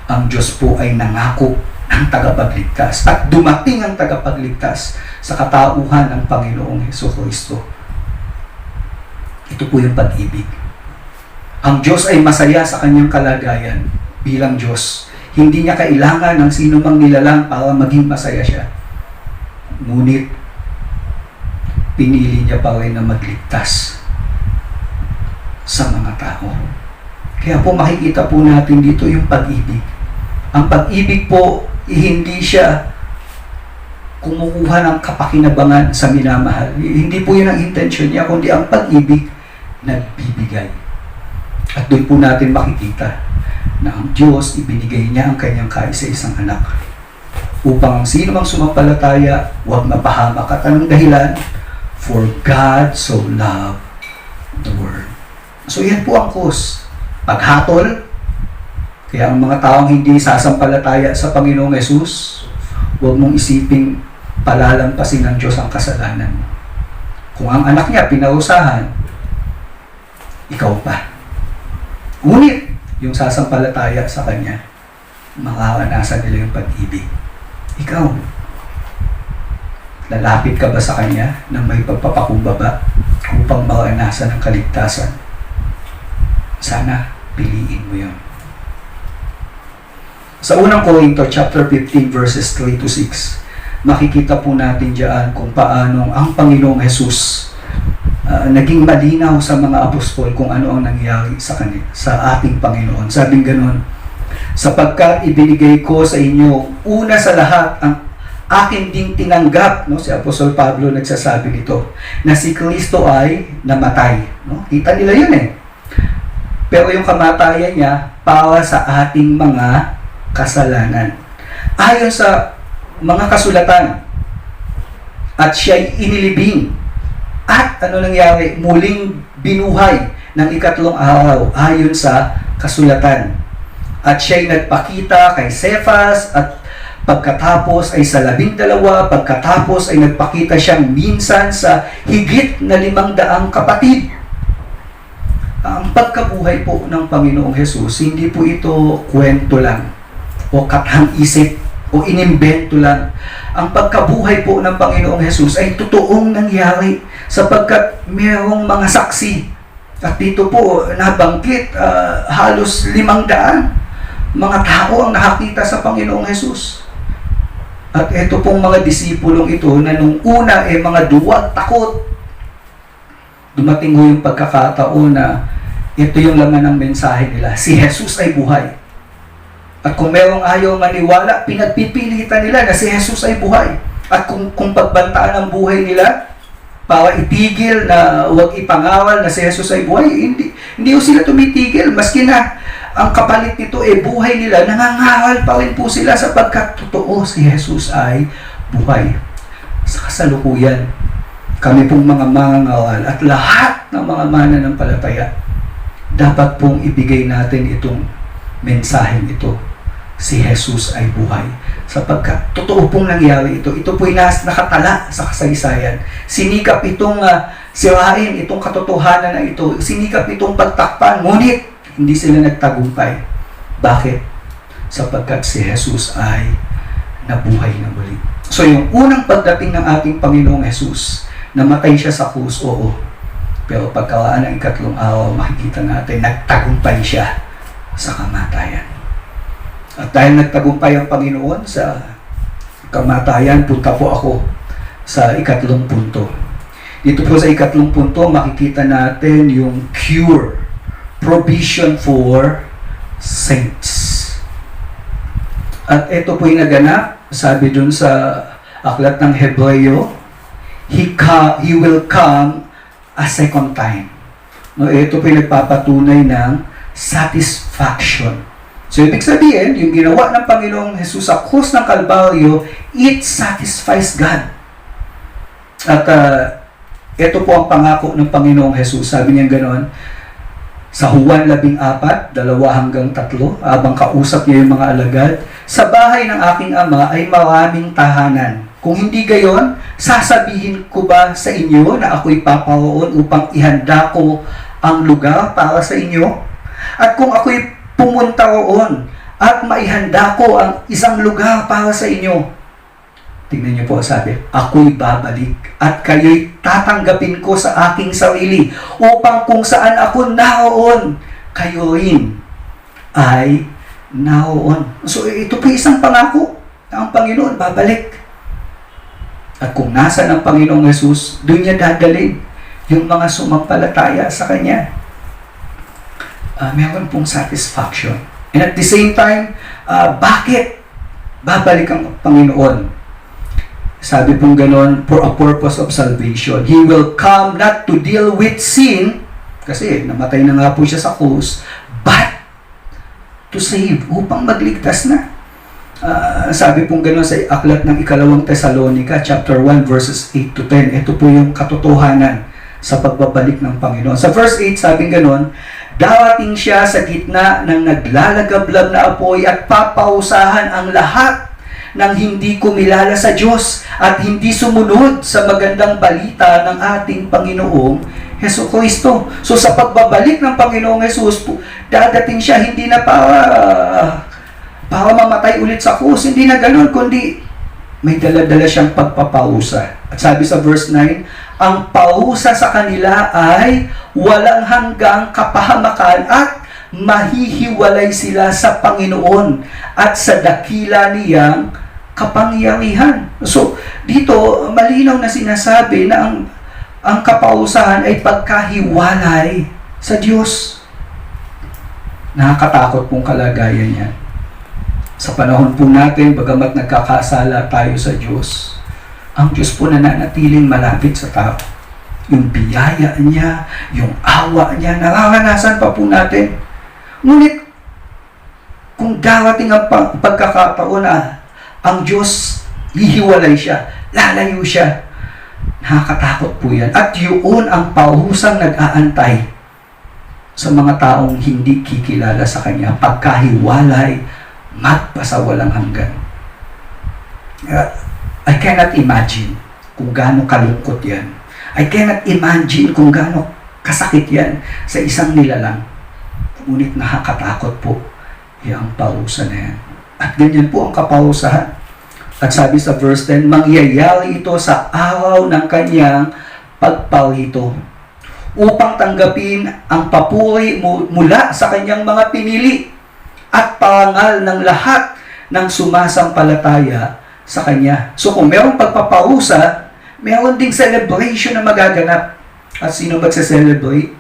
ang Diyos po ay nangako ng tagapagligtas. At dumating ang tagapagligtas sa katauhan ng Panginoong Hesukristo. Ito po yung pag-ibig. Ang Diyos ay masaya sa kanyang kalagayan bilang Diyos. Hindi niya kailangan ng sino mang nilalang para maging masaya siya. Ngunit, pinili niya pa rin na magligtas sa mga tao. Kaya po makikita po natin dito yung pag-ibig. Ang pag-ibig po, hindi siya kumukuha ng kapakinabangan sa minamahal. Hindi po yun ang intention niya, kundi ang pag-ibig nagbibigay. At doon po natin makikita na ang Diyos, ibinigay niya ang kanyang kaisa-isang anak upang ang sino mang sumampalataya, huwag mapahamak. At anong dahilan? For God so loved the world. So yan po ang cause. Paghatol, kaya ang mga taong hindi sasampalataya sa Panginoong Yesus, huwag mong isiping palalampasin ng Diyos ang kasalanan mo. Kung ang anak niya pinarusahan, ikaw pa. Ngunit, yung sasampalataya sa Kanya, makakanasan nila yung pag-ibig. Ikaw, lalapit ka ba sa Kanya ng may pagpapakumbaba upang makanasan ang kaligtasan? Sana, piliin mo yun. Sa unang Korinto, chapter 15, verses 3 to 6, makikita po natin diyan kung paano ang Panginoong Hesus naging malinaw sa mga apostol kung ano ang nangyari sa kanila, sa ating Panginoon. Sabing ganon, sapagkat ibinigay ko sa inyo una sa lahat ang akin ding tinanggap, no? Si Apostol Pablo nagsasabi nito, na si Kristo ay namatay. No? Kita nila yun eh. Pero yung kamatayan niya para sa ating mga kasalanan. Ayon sa mga kasulatan, at siya'y inilibing. At ano nangyari? Muling binuhay ng ikatlong araw ayon sa kasulatan. At siya'y nagpakita kay Cephas at pagkatapos ay sa 12, pagkatapos ay nagpakita siyang minsan sa higit na 500 kapatid. Ang pagkabuhay po ng Panginoong Hesus, hindi po ito kwento lang o kathang-isip o inimbento lang. Ang pagkabuhay po ng Panginoong Hesus ay totoong nangyari sapagkat mayroong mga saksi. At dito po nabanggit halos 500 mga tao ang nakakita sa Panginoong Hesus. At ito pong mga disipulong ito na nung una mga duwag, takot. Dumating ho yung pagkakataon na ito yung laman ng mensahe nila. Si Jesus ay buhay. At kung merong ayaw maniwala, pinagpipilitan nila na si Jesus ay buhay. At kung pagbantaan ang buhay nila, para itigil na huwag ipangawal na si Jesus ay buhay, hindi ho sila tumitigil. Maski na ang kapalit nito buhay nila, nangangaral pa rin po sila sapagkat totoo si Jesus ay buhay. Sa kasalukuyan, kami pong mga mangangaral at lahat ng mga mananampalataya, dapat pong ibigay natin itong mensaheng ito. Si Jesus ay buhay. Sapagkat totoo pong nangyari ito. Ito po'y nakatala sa kasaysayan. Sinikap itong sirain, itong katotohanan na ito. Sinikap itong pagtakpan. Ngunit, hindi sila nagtagumpay. Bakit? Sapagkat si Jesus ay nabuhay na muli. So yung unang pagdating ng ating Panginoong Jesus, namatay siya sa krus, oo. Pero pagkawaan ng ikatlong araw, makikita natin, nagtagumpay siya sa kamatayan. At dahil nagtagumpay ang Panginoon sa kamatayan, punta po ako sa ikatlong punto. Dito po sa ikatlong punto, makikita natin yung cure, provision for saints. At ito po yung naganap, sabi dun sa aklat ng Hebreo, He will come a second time. No, ito po yung nagpapatunay ng satisfaction. So, ibig sabihin, yung ginawa ng Panginoong Jesus sa krus ng Kalbaryo, it satisfies God. At ito po ang pangako ng Panginoong Jesus. Sabi niya ganoon, sa Juan 14, 2-3, habang kausap niya yung mga alagad, sa bahay ng aking ama ay maraming tahanan. Kung hindi gayon, sasabihin ko ba sa inyo na ako'y paparoon upang ihanda ko ang lugar para sa inyo? At kung ako'y pumunta roon at maihanda ko ang isang lugar para sa inyo. Tingnan niyo po, sabi, ako'y babalik at kayo'y tatanggapin ko sa aking sarili upang kung saan ako naroon, kayo rin ay naroon. So ito po isang pangako na ang Panginoon babalik. At kung nasa ng Panginoong Jesus, doon niya dadalhin yung mga sumampalataya sa Kanya. Meron pong satisfaction. And at the same time, bakit babalik ang Panginoon? Sabi pong ganon, for a purpose of salvation. He will come not to deal with sin, kasi namatay na nga po siya sa krus, but to save, upang magligtas na. Sabi pong ganon sa aklat ng ikalawang Thessalonica, chapter 1, verses 8 to 10. Ito po yung katotohanan sa pagbabalik ng Panginoon. Sa verse 8, sabi ganon, darating siya sa gitna ng naglalagablab na apoy at papausahan ang lahat ng hindi kumilala sa Diyos at hindi sumunod sa magandang balita ng ating Panginoong Hesukristo. So sa pagbabalik ng Panginoong Jesus, dadating siya hindi na para mamatay ulit sa krus, hindi na ganoon, kundi may dala-dala siyang pagpapausa. At sabi sa verse 9, ang pausa sa kanila ay walang hanggang kapahamakan at mahihiwalay sila sa Panginoon at sa dakila niyang kapangyarihan. So, dito, malinaw na sinasabi na ang kapausahan ay pagkahiwalay sa Diyos. Nakakatakot pong kalagayan yan. Sa panahon po natin, bagamat nagkakasala tayo sa Diyos, ang Diyos po nananatiling malapit sa tao. Yung biyaya niya, yung awa niya, nararanasan pa po natin. Ngunit, kung darating ang pagkakataon na ang Diyos, hihiwalay siya, lalayo siya, nakakatakot po yan. At yun ang pausang nag-aantay sa mga taong hindi kikilala sa Kanya, pagkahiwalay, magpasawalang hanggan. I cannot imagine kung gaano kalungkot yan. I cannot imagine kung gaano kasakit yan sa isang nilalang. Ngunit nakakatakot po yung pausa na yan. At ganyan po ang kapausahan. At sabi sa verse 10, mangyayari ito sa araw ng kanyang pagpalito upang tanggapin ang papuri mula sa kanyang mga pinili at parangal ng lahat ng sumasampalataya sa Kanya. So kung mayroong pagpapausa, mayroon ding celebration na magaganap. At sino magse-celebrate?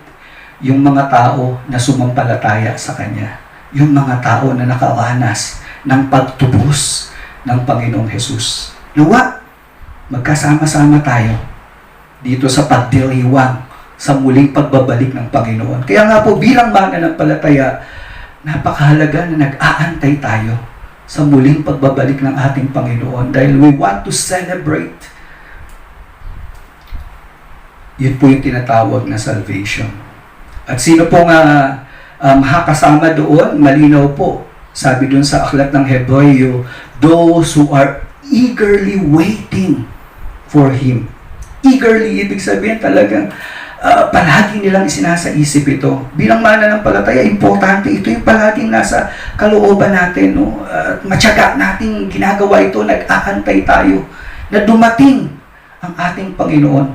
Yung mga tao na sumampalataya sa Kanya. Yung mga tao na nakaranas ng pagtubos ng Panginoong Jesus. Nawa, magkasama-sama tayo dito sa pagdiriwang sa muling pagbabalik ng Panginoon. Kaya nga po bilang mananampalataya, napakahalaga na nag-aantay tayo sa muling pagbabalik ng ating Panginoon dahil we want to celebrate. Yun po yung tinatawag na salvation. At sino po nga makakasama doon? Malinaw po. Sabi doon sa aklat ng Hebreo, those who are eagerly waiting for Him. Eagerly, ibig sabihin talagang palagi nilang isinasaisip ito. Bilang mananampalataya, importante ito yung palaging nasa kalooban natin. No? Matyaga nating ginagawa ito, nag-aantay tayo na dumating ang ating Panginoon.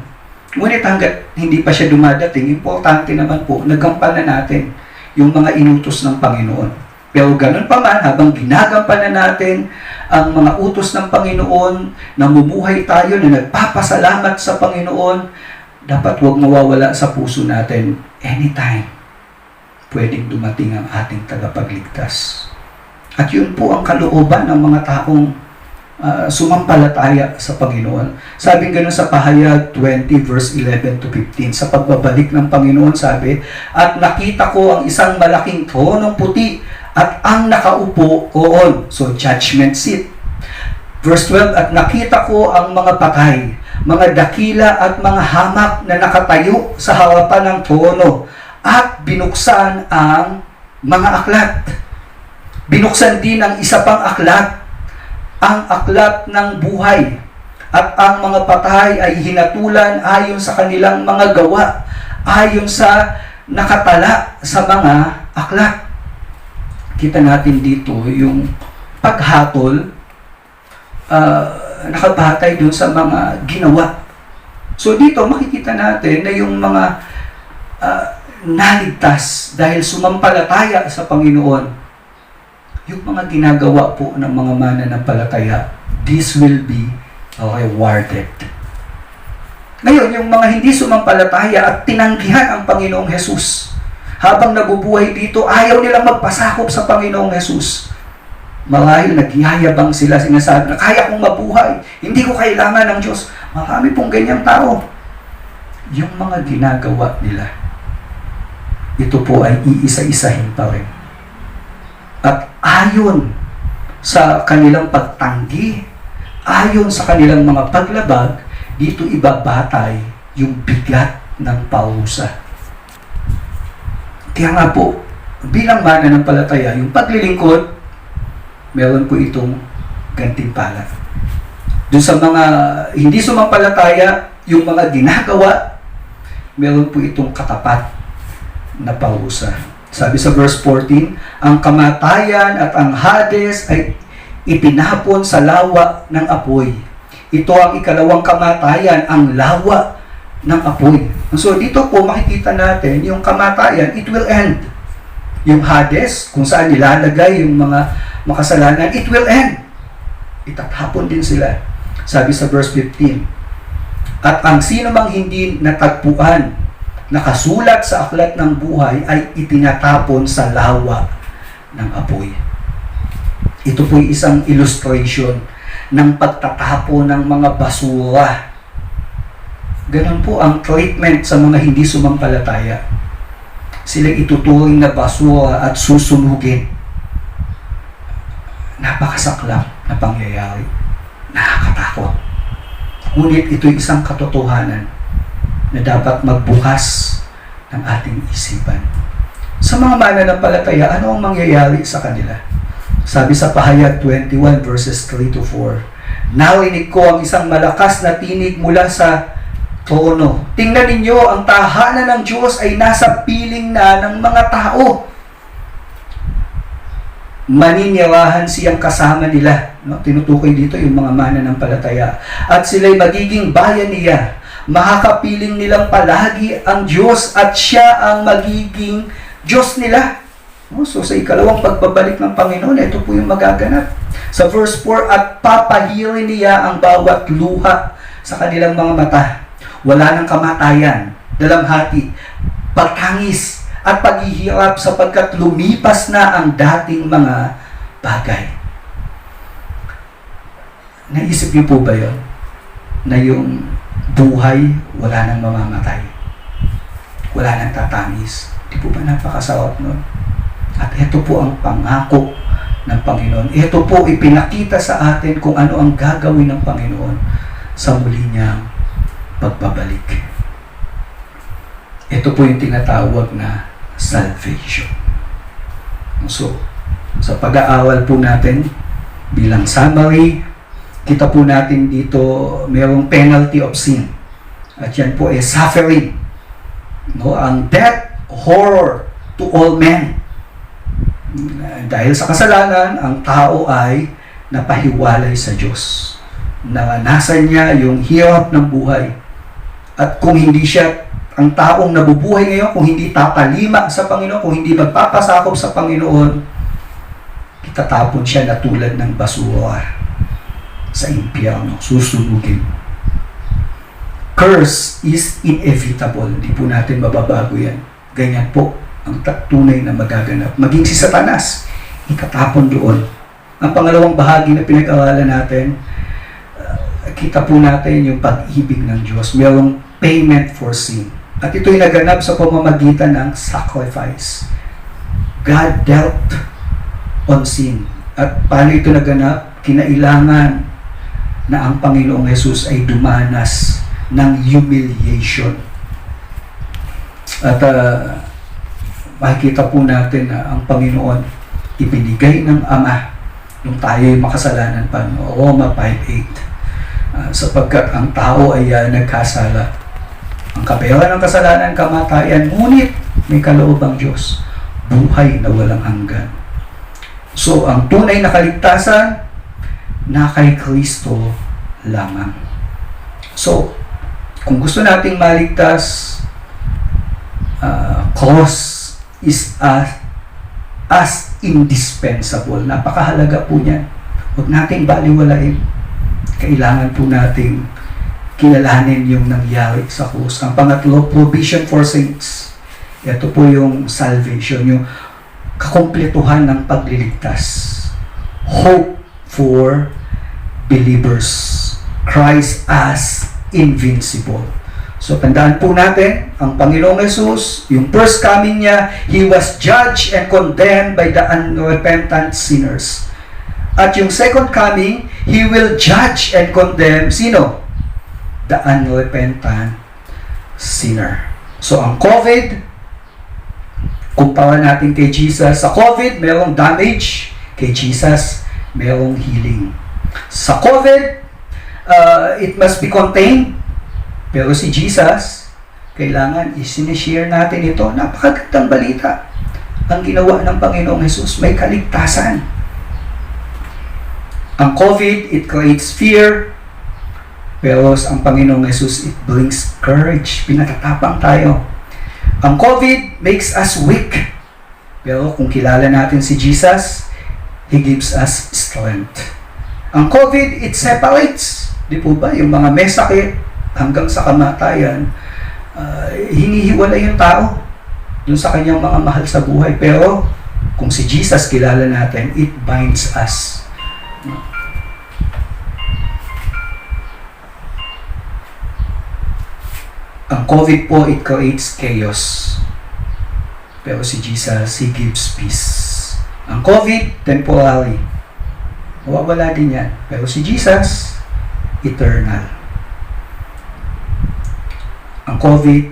Ngunit hanggat hindi pa siya dumadating, importante naman po, nagampanan natin yung mga inutos ng Panginoon. Pero ganun pa man, habang ginagampanan natin ang mga utos ng Panginoon, namumuhay tayo na nagpapasalamat sa Panginoon, dapat huwag mawawala sa puso natin, anytime, pwedeng dumating ang ating tagapagligtas. At yun po ang kalooban ng mga taong sumampalataya sa Panginoon. Sabi gano'n sa Pahayag 20 verse 11 to 15, sa pagbabalik ng Panginoon sabi, at nakita ko ang isang malaking tronong puti at ang nakaupo roon. So, judgment seat. Verse 12, at nakita ko ang mga patay, mga dakila at mga hamak na nakatayo sa harapan ng trono at binuksan ang mga aklat. Binuksan din ang isa pang aklat, ang aklat ng buhay. At ang mga patay ay hinatulan ayon sa kanilang mga gawa, ayon sa nakatala sa mga aklat. makikita natin dito yung paghatol nakabatay dun sa mga ginawa. So dito makikita natin na yung mga naligtas dahil sumampalataya sa Panginoon, yung mga ginagawa po ng mga mananampalataya, this will be rewarded. Ngayon, yung mga hindi sumampalataya at tinanggihan ang Panginoong Hesus, habang nabubuhay dito, ayaw nilang magpasakop sa Panginoong Hesus. Marahil nagyayabang sila, sinasabi na kaya kong mabuhay, hindi ko kailangan ng Diyos. Marami pong ganyang tao. Yung mga ginagawa nila, ito po ay iisa-isahin pa rin. At ayon sa kanilang pagtanggi, ayon sa kanilang mga paglabag, dito ibabatay yung bigat ng parusa. Kaya nga po, bilang mananampalataya, yung paglilingkod, meron po itong gantimpala. Doon sa mga hindi sumampalataya, yung mga ginagawa, meron po itong katapat na parusa. Sabi sa verse 14, ang kamatayan at ang Hades ay itinapon sa lawa ng apoy. Ito ang ikalawang kamatayan, ang lawa ng apoy. So dito po makikita natin yung kamatayan, it will end. Yung Hades, kung saan nilalagay yung mga makasalanan, it will end. Itatapon din sila. Sabi sa verse 15, at ang sino mang hindi natagpuan, nakasulat sa aklat ng buhay, ay itinatapon sa lawa ng apoy. Ito po isang illustration ng pagtatapon ng mga basura. Ganun po ang treatment sa mga hindi sumampalataya. Sila ituturing na basura at susunugin. Napakasaklap na pangyayari. Nakakatakot. Ngunit ito'y isang katotohanan na dapat magbukas ng ating isipan. Sa mga mananampalataya, ano ang mangyayari sa kanila? Sabi sa Pahayag 21 verses 3 to 4, narinig ko ang isang malakas na tinig mula sa trono. Tingnan ninyo, ang tahanan ng Diyos ay nasa piling na ng mga tao. Maninirahan siyang kasama nila. No? Tinutukoy dito yung mga mananampalataya. At sila'y magiging bayan niya. Makakapiling nilang palagi ang Diyos at siya ang magiging Diyos nila. No? So sa ikalawang pagbabalik ng Panginoon, ito po yung magaganap. Sa verse 4, at papahirin niya ang bawat luha sa kanilang mga mata. Wala ng kamatayan, dalamhati, pagtangis, at paghihirap sapagkat lumipas na ang dating mga bagay. Naisip niyo po ba yun? Na yung buhay, wala nang mamamatay. Wala nang tatamis. Di po ba napakasarap nun? At ito po ang pangako ng Panginoon. Ito po ipinakita sa atin kung ano ang gagawin ng Panginoon sa muli niyang pagbabalik. Ito po yung tinatawag na salvation. So, sa pag-aaral po natin, bilang summary, kita po natin dito mayroong penalty of sin. At yan po ay suffering. No? Ang death, horror to all men. Dahil sa kasalanan, ang tao ay napahiwalay sa Diyos. Naranasan niya yung hirap ng buhay. At kung hindi siya, ang taong nabubuhay ngayon, kung hindi tatalima sa Panginoon, kung hindi magpapasakop sa Panginoon, itatapon siya na tulad ng basura sa impyerno, susunugin. Curse is inevitable. Hindi po natin mababago yan. Ganyan po ang tunay na magaganap. Maging si Satanas, itatapon doon. Ang pangalawang bahagi na pinag-aralan natin, kita po natin yung pag-ibig ng Diyos. Mayroong payment for sin. At ito'y naganap sa pamamagitan ng sacrifice. God dealt on sin. At paano ito naganap? Kinailangan na ang Panginoong Jesus ay dumanas ng humiliation. At makikita po natin na ang Panginoon ibinigay ng Ama nung tayo'y makasalanan pa. Roma 5:8. Sapagkat ang tao ay nagkasala. Ang kabayaran ng kasalanan, kamatayan, ngunit may kaloob ang Diyos, buhay na walang hanggan. So, ang tunay na kaligtasan na kay Kristo lamang. So, kung gusto nating maligtas, cross is as indispensable. Napakahalaga po niyan. Huwag nating baliwalain. Kailangan po nating kilalanin yung nangyari sa krus. Ang pangatlo, provision for saints. Ito po yung salvation, yung kakumpletuhan ng pagliligtas. Hope for believers. Christ as invincible. So, tandaan po natin, ang Panginoong Jesus, yung first coming niya, He was judged and condemned by the unrepentant sinners. At yung second coming, He will judge and condemn, sino? The unrepentant sinner. So, ang COVID, kumpara natin kay Jesus, sa COVID, mayroong damage. Kay Jesus, mayroong healing. Sa COVID, it must be contained. Pero si Jesus, kailangan isinishare natin ito. Napakagandang balita. Ang ginawa ng Panginoong Jesus, may kaligtasan. Ang COVID, it creates fear. Pero ang Panginoong Jesus, it brings courage. Pinatatapang tayo. Ang COVID makes us weak. Pero kung kilala natin si Jesus, He gives us strength. Ang COVID, it separates. Di po ba? Yung mga may sakit, hanggang sa kamatayan, hinihiwalay yung tao dun sa kanyang mga mahal sa buhay. Pero, kung si Jesus kilala natin, it binds us. Ang COVID po, it creates chaos. Pero si Jesus, He gives peace. Ang COVID, temporary. Mawawala din yan. Pero si Jesus, eternal. Ang COVID,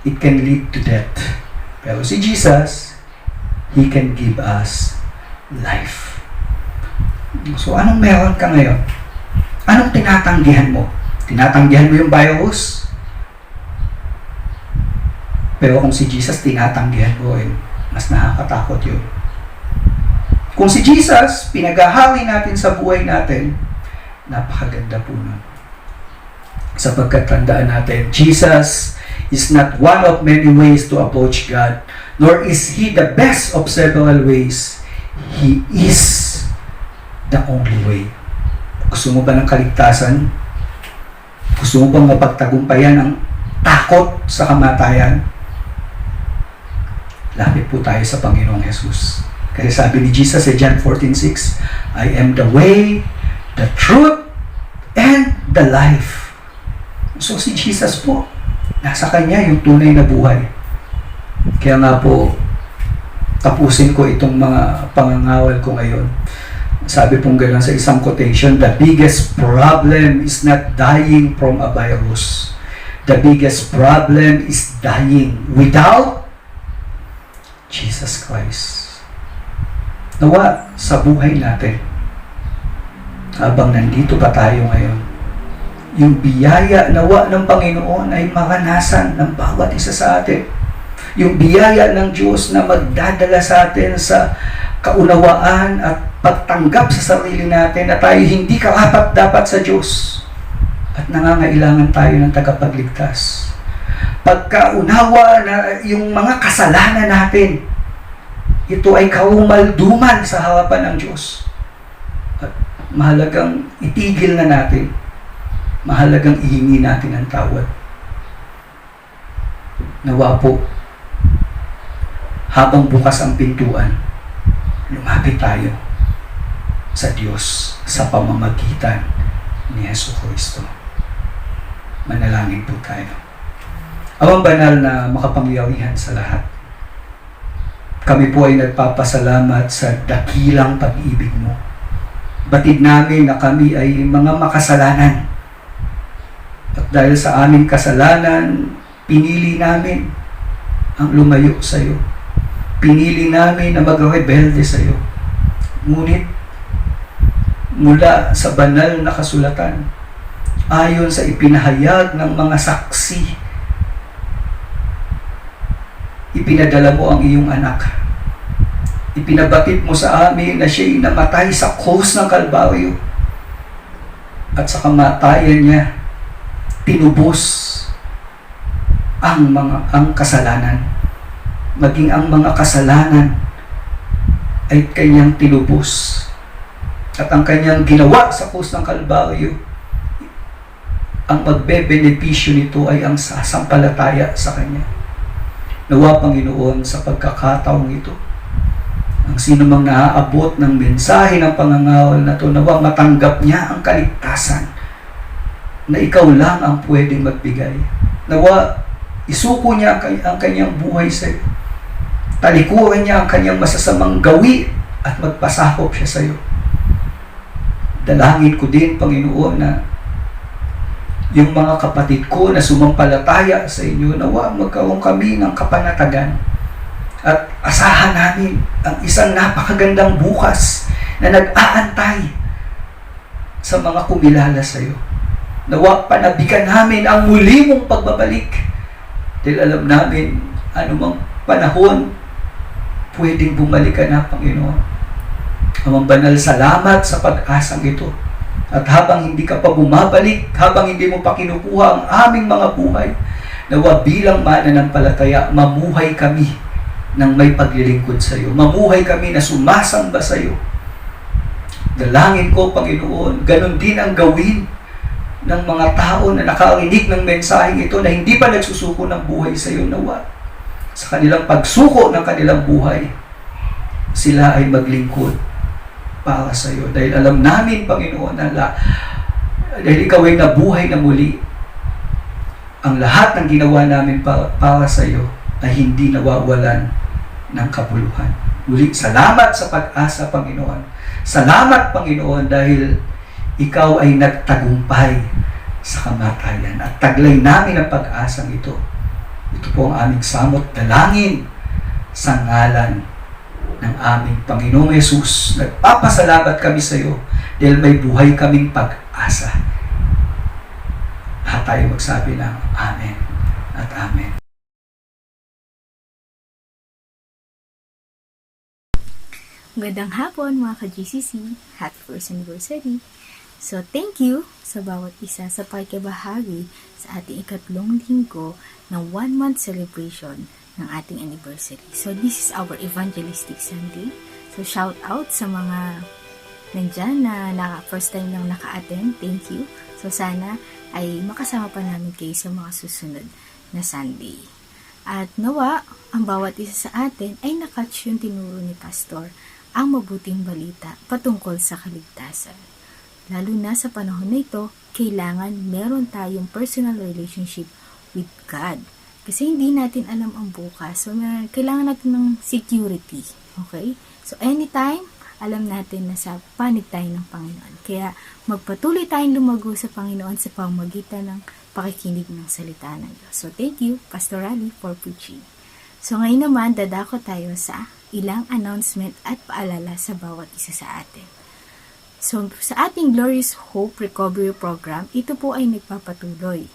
it can lead to death. Pero si Jesus, He can give us life. So, anong meron ka ngayon? Anong tinatanggihan mo? Tinatanggihan mo yung virus? Pero kung si Jesus, tinatanggihan mo, mas nakakatakot yun. Kung si Jesus, pinaghahawi natin sa buhay natin, napakaganda po nun. Sapagkat tandaan natin, Jesus is not one of many ways to approach God, nor is He the best of several ways. He is the only way. Gusto mo ba ng kaligtasan? Gusto mo bang mapagtagumpayan ang takot sa kamatayan? Lapit po tayo sa Panginoong Jesus. Kasi sabi ni Jesus sa John 14:6, I am the way, the truth, and the life. So si Jesus po, nasa Kanya yung tunay na buhay. Kaya nga po, tapusin ko itong mga pangangawal ko ngayon. Sabi pong gano'n sa isang quotation, the biggest problem is not dying from a virus. The biggest problem is dying without Jesus Christ. Nawa sa buhay natin, habang nandito pa tayo ngayon, yung biyaya nawa ng Panginoon ay maranasan ng bawat isa sa atin. Yung biyaya ng Diyos na magdadala sa atin sa kaunawaan at pagtanggap sa sarili natin na tayo hindi karapat-dapat sa Diyos at nangangailangan tayo ng tagapagligtas. Pagkaunawa na yung mga kasalanan natin, ito ay kaumalduman sa harapan ng Diyos. At mahalagang itigil na natin. Mahalagang ihingi natin ang tawad. Nawa po, habang bukas ang pintuan, lumapit tayo sa Diyos sa pamamagitan ni Jesucristo. Manalangin po tayo. Amang banal na makapangyarihan sa lahat, kami po ay nagpapasalamat sa dakilang pag-ibig mo. Batid namin na kami ay mga makasalanan. At dahil sa aming kasalanan, pinili namin ang lumayo sa iyo. Pinili namin na mag-rebelde sa iyo. Ngunit, mula sa banal na kasulatan, ayon sa ipinahayag ng mga saksi, ipinadala mo ang iyong anak Ipinabatid mo sa amin na siya'y namatay sa krus ng Kalbaryo. At sa kamatayan niya, tinubos ang kasalanan. Maging ang mga kasalanan ay kanyang tinubos. At ang kanyang ginawa sa krus ng Kalbaryo, ang magbebenepisyo nito ay ang sasampalataya sa kanya. Nawa, Panginoon, sa pagkakataong ito, ang sino mang naaabot ng mensahe ng pangangawal na ito, nawa matanggap niya ang kaligtasan na ikaw lang ang pwedeng magbigay. Nawa isuko niya ang kanyang buhay sa iyo. Talikuran niya ang kanyang masasamang gawi at magpasakop siya sa iyo. Dalangin ko din, Panginoon, na yung mga kapatid ko na sumampalataya sa inyo, nawa magkaroon kami ng kapanatagan. At asahan namin ang isang napakagandang bukas na nag-aantay sa mga kumilala sa iyo. Nawa panabikan namin ang muli mong pagbabalik. Dahil alam namin, anumang panahon, pwedeng bumalik ka na, Panginoon. Amang banal, salamat sa pag-asang ito. At habang hindi ka pa bumabalik, habang hindi mo pa kinukuha ang aming mga buhay, nawa bilang mananampalataya, mamuhay kami ng may paglilingkod sa iyo. Mamuhay kami na sumasamba sa iyo. Dalangin ko, Panginoon, ganun din ang gawin ng mga tao na nakarinig ng mensaheng ito na hindi pa nagsusuko ng buhay sa iyo, nawa. Sa kanilang pagsuko ng kanilang buhay, sila ay maglingkod para sa iyo. Dahil alam namin, Panginoon, dahil ikaw ay nabuhay na muli, ang lahat ng ginawa namin para sa iyo ay hindi nawawalan ng kabuluhan. Muli, salamat sa pag-asa, Panginoon. Salamat, Panginoon, dahil ikaw ay nagtagumpay sa kamatayan. At taglay namin ang pag-asang ito. Ito po ang aming samot dalangin sa ngalan ng aming Panginoong Yesus. Nagpapasalamat kami sa iyo dahil may buhay kaming pag-asa. Lahat tayo magsabi ng Amen at Amen. Magandang hapon mga ka-GCC. Happy first anniversary. So, thank you sa bawat isa sa pakikibahagi sa ating ikatlong linggo ng 1-month celebration ng ating anniversary. So, this is our Evangelistic Sunday. So, shout out sa mga nandyan na first time lang naka-attend. Thank you. So, sana ay makasama pa namin kayo sa mga susunod na Sunday. At nawa, ang bawat isa sa atin ay nakatch yung tinuro ni Pastor, ang mabuting balita patungkol sa kaligtasan. Lalo na sa panahon na ito, kailangan meron tayong personal relationship with God. Kasi hindi natin alam ang bukas. So, kailangan natin ng security. Okay? So, anytime, alam natin na sa panig tayo ng Panginoon. Kaya, magpatuloy tayong lumago sa Panginoon sa pamamagitan ng pakikinig ng salita ng Diyos. So, thank you, Pastor Ali, for preaching. So, ngayon naman, dadako tayo sa ilang announcement at paalala sa bawat isa sa atin. So, sa ating Glorious Hope Recovery Program, ito po ay nagpapatuloy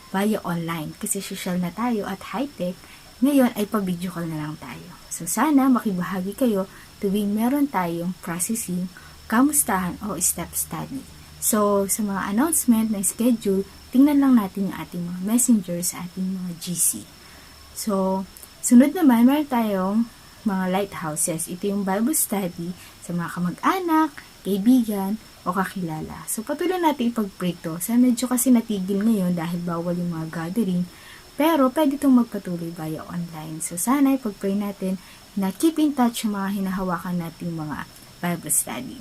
via online kasi social na tayo at high-tech. Ngayon ay pa-video call na lang tayo. So, sana makibahagi kayo tuwing meron tayong processing, kamustahan o step study. So, sa mga announcement na schedule, tingnan lang natin yung ating mga messenger sa ating mga GC. So, sunod naman, meron tayong mga lighthouses. Ito yung Bible study sa mga kamag-anak, kaibigan, o kakilala. So, patuloy natin ipag-pray to. Sa medyo kasi natigil ngayon dahil bawal yung mga gathering. Pero, pwede itong magpatuloy via online. So, sana ipag-pray natin na keep in touch yung mga hinahawakan nating mga Bible study.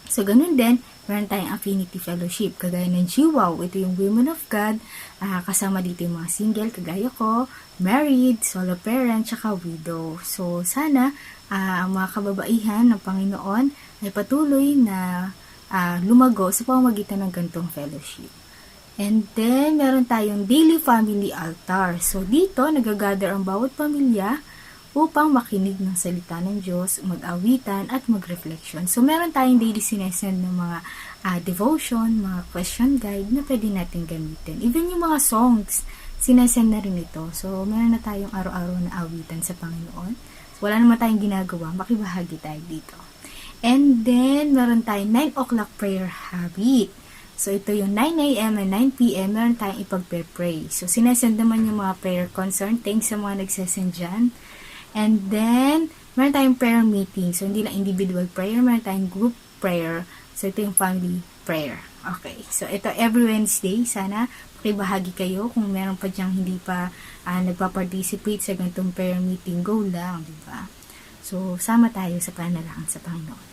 So, ganun din, meron tayong Affinity Fellowship. Kagaya ng GWOW, ito yung Women of God. Kasama dito yung mga single, kagaya ko, married, solo parent, tsaka widow. So, sana, ang mga kababaihan ng Panginoon ay patuloy na lumago sa pamamagitan ng gantong fellowship. And then, meron tayong Daily Family Altar. So, dito, nagagather ang bawat pamilya upang makinig ng salita ng Diyos, mag-awitan at mag-reflection. So, meron tayong daily sinesend ng mga devotion, mga question guide na pwede natin gamitin. Even yung mga songs, sinesend na rin ito. So, meron na tayong araw-araw na awitan sa Panginoon. wala naman tayong ginagawa, makibahagi tayo dito. And then, meron tayong 9 o'clock prayer habit. So, ito yung 9 a.m. and 9 p.m. meron tayong ipagpe-pray. So, sinasend naman yung mga prayer concern. Thanks sa mga nagsasend dyan. And then, meron tayong prayer meeting. So, hindi lang individual prayer, meron tayong group prayer. So, ito yung family prayer. Okay. So, ito every Wednesday. Sana makibahagi kayo. Kung meron pa dyang hindi pa nagpa-participate sa ganitong prayer meeting, go lang, di ba? So, sama tayo sa panalangin sa Panginoon.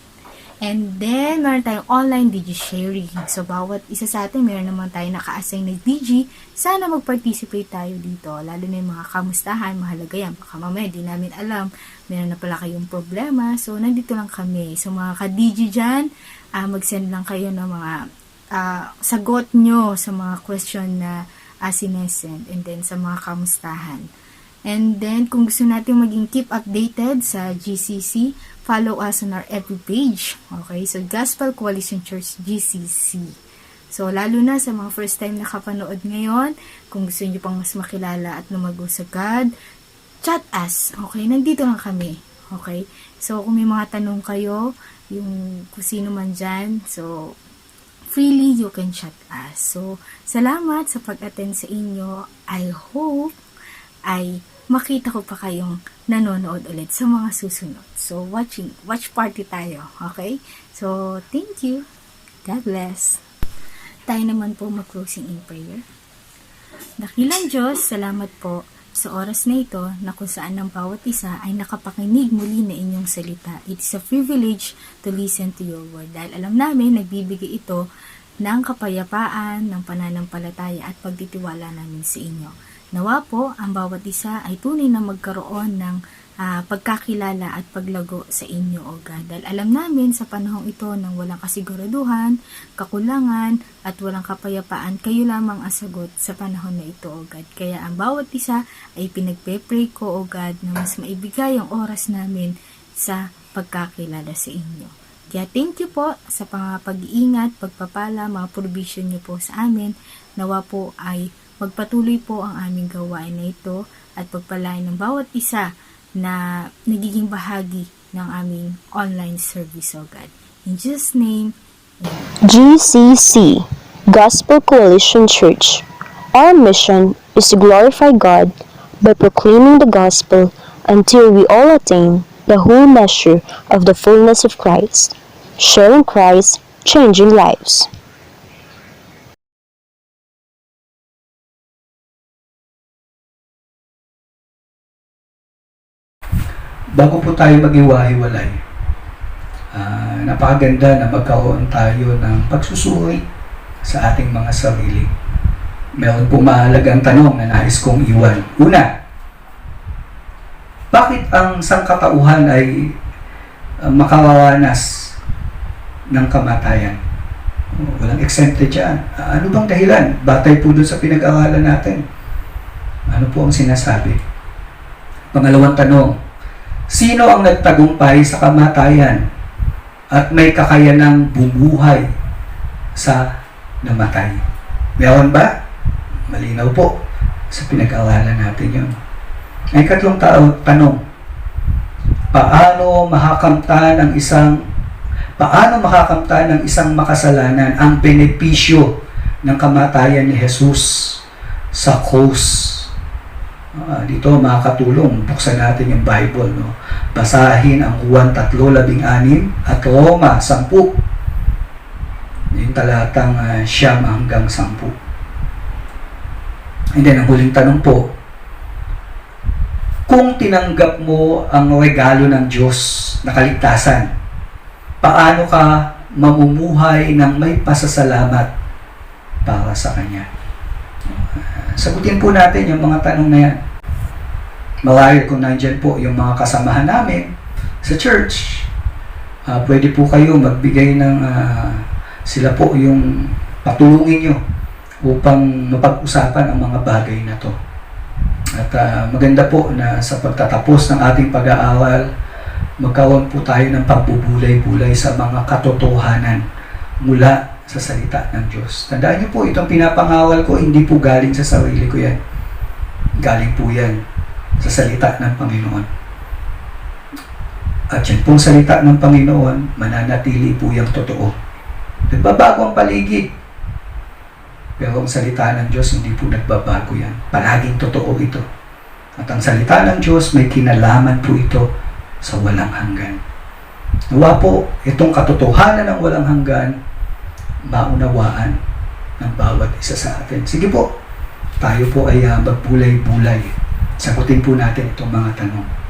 And then, meron tayong online DJ sharing. So, bawat isa sa atin, meron naman tayo naka-assign na DJ. Sana mag-participate tayo dito. Lalo na yung mga kamustahan, mahalaga yan. Baka mamaya, di namin alam. Meron na pala kayong problema. So, nandito lang kami. So, mga ka-DJ dyan, mag-send lang kayo ng mga sagot nyo sa mga question na sinesend. And then, sa mga kamustahan. And then, kung gusto natin maging keep updated sa GCC, follow us on our FB page. Okay? So, Gospel Coalition Church GCC. So, lalo na sa mga first time nakapanood ngayon, kung gusto niyo pang mas makilala at lumago sa God, chat us. Okay? Nandito lang kami. Okay? So, kung may mga tanong kayo, yung kung sino man dyan, so, freely you can chat us. So, salamat sa pag-attend sa inyo. I hope ay makita ko pa kayong nanonood ulit sa mga susunod. So, watch party tayo. Okay? So, thank you. God bless. Tayo naman po mag-closing in prayer. Dakilang Diyos, salamat po sa oras na ito na kung saan ang bawat isa ay nakapakinig muli na inyong salita. It is a privilege to listen to your word. Dahil alam namin, nagbibigay ito ng kapayapaan, ng pananampalataya at pagtitiwala namin sa inyo. Nawa po, ang bawat isa ay tunay na magkaroon ng pagkakilala at paglago sa inyo, O God. Dahil alam namin sa panahong ito ng walang kasiguraduhan, kakulangan, at walang kapayapaan, kayo lamang ang sagot sa panahon na ito, O God. Kaya ang bawat isa ay pinagpe-pray ko, O God, na mas maibigay ang oras namin sa pagkakilala sa inyo. Kaya thank you po sa pag-iingat, pagpapala, mga provision niyo po sa amin. Nawa po ay magpatuloy po ang aming gawain na ito at pagpalain ng bawat isa na nagiging bahagi ng aming online service, O God. In Jesus' name, GCC, Gospel Coalition Church. Our mission is to glorify God by proclaiming the gospel until we all attain the whole measure of the fullness of Christ, sharing Christ, changing lives. Bago po tayo mag-iwa-hiwalay, napakaganda na magkaroon tayo ng pagsusuri sa ating mga sarili. Meron po mahalagang tanong na nais kong iwan. Una, bakit ang sangkatauhan ay makaranas ng kamatayan? Walang exempted dyan. Ano bang dahilan? Batay po doon sa pinag-aralan natin. Ano po ang sinasabi? Pangalawang tanong, sino ang nagtagumpay sa kamatayan at may kakayanang bumuhay sa namatay? Meron ba? Malinaw po sa pinag-aralan natin yun. Ay ikatlong tanong, paano makakamtan ng isang makasalanan ang benepisyo ng kamatayan ni Jesus sa krus? Dito makakatulong, buksan natin yung Bible, no? Basahin ang Juan 3:16 at Roma 10, yung talatang 9 hanggang 10. And then ang huling tanong po, kung tinanggap mo ang regalo ng Diyos na kaligtasan, paano ka mamumuhay ng may pasasalamat para sa Kanya? Sagutin po natin yung mga tanong na yan. Marahil kung nandyan po yung mga kasamahan namin sa church, pwede po kayo magbigay ng sila po yung patulungin nyo upang mapag-usapan ang mga bagay na to. At maganda po na sa pagtatapos ng ating pag-aaral, magkaroon po tayo ng pagbubulay-bulay sa mga katotohanan mula sa salita ng Diyos. Tandaan niyo po, itong pinapangawal ko, hindi po galing sa sarili ko yan. Galing po yan sa salita ng Panginoon. At yan pong salita ng Panginoon, mananatili po yung totoo. Nagbabago ang paligid. Pero ang salita ng Diyos, hindi po nagbabago yan. Palaging totoo ito. At ang salita ng Diyos, may kinalaman po ito sa walang hanggan. Nawa po, itong katotohanan ng walang hanggan, maunawaan ng bawat isa sa atin. Sige po, tayo po ay magbulay-bulay. Sagutin po natin itong mga tanong.